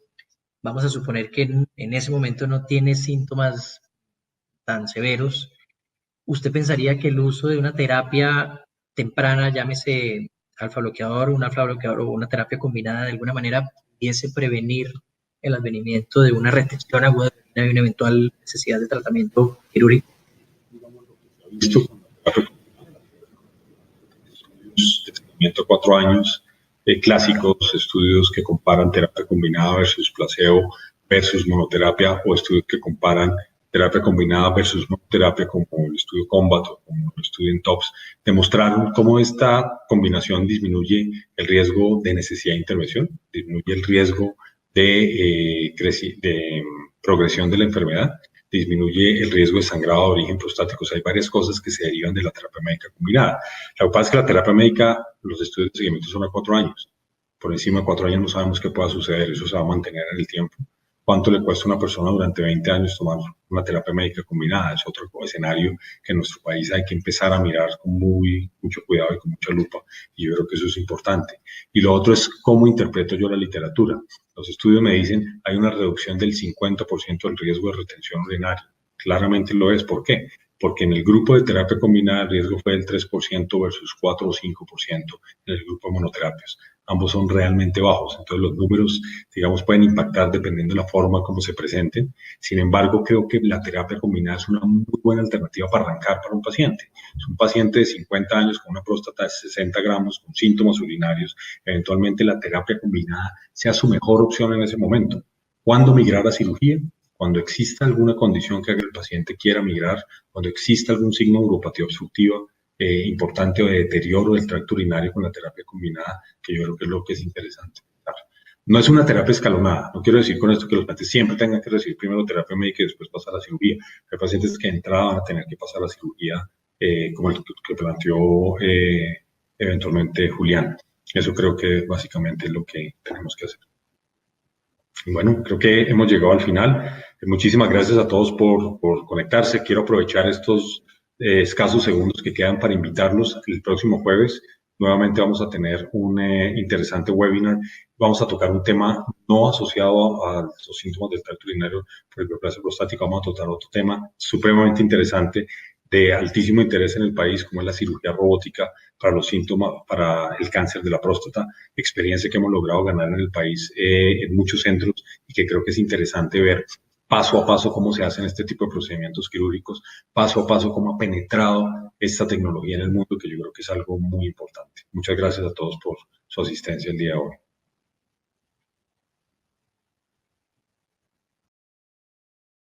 vamos a suponer que en ese momento no tiene síntomas tan severos, ¿usted pensaría que el uso de una terapia temprana, llámese alfa bloqueador, un alfa bloqueador o una terapia combinada, de alguna manera pudiese prevenir el advenimiento de una retención aguda de orina y una eventual necesidad de tratamiento quirúrgico? Visto con la terapia de tratamiento a 4 años, clásicos, estudios que comparan terapia combinada versus placebo versus monoterapia o estudios que comparan terapia combinada versus monoterapia como el estudio COMBAT o como el estudio INTOPS, demostraron cómo esta combinación disminuye el riesgo de necesidad de intervención, disminuye el riesgo de progresión de la enfermedad, disminuye el riesgo de sangrado de origen prostático. O sea, hay varias cosas que se derivan de la terapia médica combinada. Lo que pasa es que la terapia médica, los estudios de seguimiento son a 4 años. Por encima de 4 años no sabemos qué pueda suceder, eso se va a mantener en el tiempo. ¿Cuánto le cuesta a una persona durante 20 años tomar una terapia médica combinada? Es otro escenario que en nuestro país hay que empezar a mirar con mucho cuidado y con mucha lupa, y yo creo que eso es importante. Y lo otro es cómo interpreto yo la literatura. Los estudios me dicen hay una reducción del 50% del riesgo de retención urinaria. Claramente lo es. ¿Por qué? Porque en el grupo de terapia combinada el riesgo fue del 3% versus 4 o 5% en el grupo de monoterapias. Ambos son realmente bajos, entonces los números, digamos, pueden impactar dependiendo de la forma como se presenten. Sin embargo, creo que la terapia combinada es una muy buena alternativa para arrancar para un paciente. Es un paciente de 50 años con una próstata de 60 gramos, con síntomas urinarios, eventualmente la terapia combinada sea su mejor opción en ese momento. ¿Cuándo migrar a cirugía? Cuando exista alguna condición que haga el paciente quiera migrar, cuando exista algún signo de uropatía obstructiva importante o de deterioro del tracto urinario con la terapia combinada, que yo creo que es lo que es interesante. No es una terapia escalonada, no quiero decir con esto que los pacientes siempre tengan que recibir primero terapia médica y después pasar a cirugía. Hay pacientes que de entrada van a tener que pasar a cirugía, como el que planteó eventualmente Julián. Eso creo que básicamente es lo que tenemos que hacer. Y bueno, creo que hemos llegado al final. Muchísimas gracias a todos por conectarse. Quiero aprovechar estos escasos segundos que quedan para invitarlos. El próximo jueves nuevamente vamos a tener un interesante webinar. Vamos a tocar un tema no asociado a los síntomas del tracto urinario por hiperplasia prostática. Vamos a tocar otro tema supremamente interesante de altísimo interés en el país, como es la cirugía robótica para los síntomas, para el cáncer de la próstata, experiencia que hemos logrado ganar en el país en muchos centros y que creo que es interesante ver paso a paso cómo se hacen este tipo de procedimientos quirúrgicos, paso a paso cómo ha penetrado esta tecnología en el mundo, que yo creo que es algo muy importante. Muchas gracias a todos por su asistencia el día de hoy.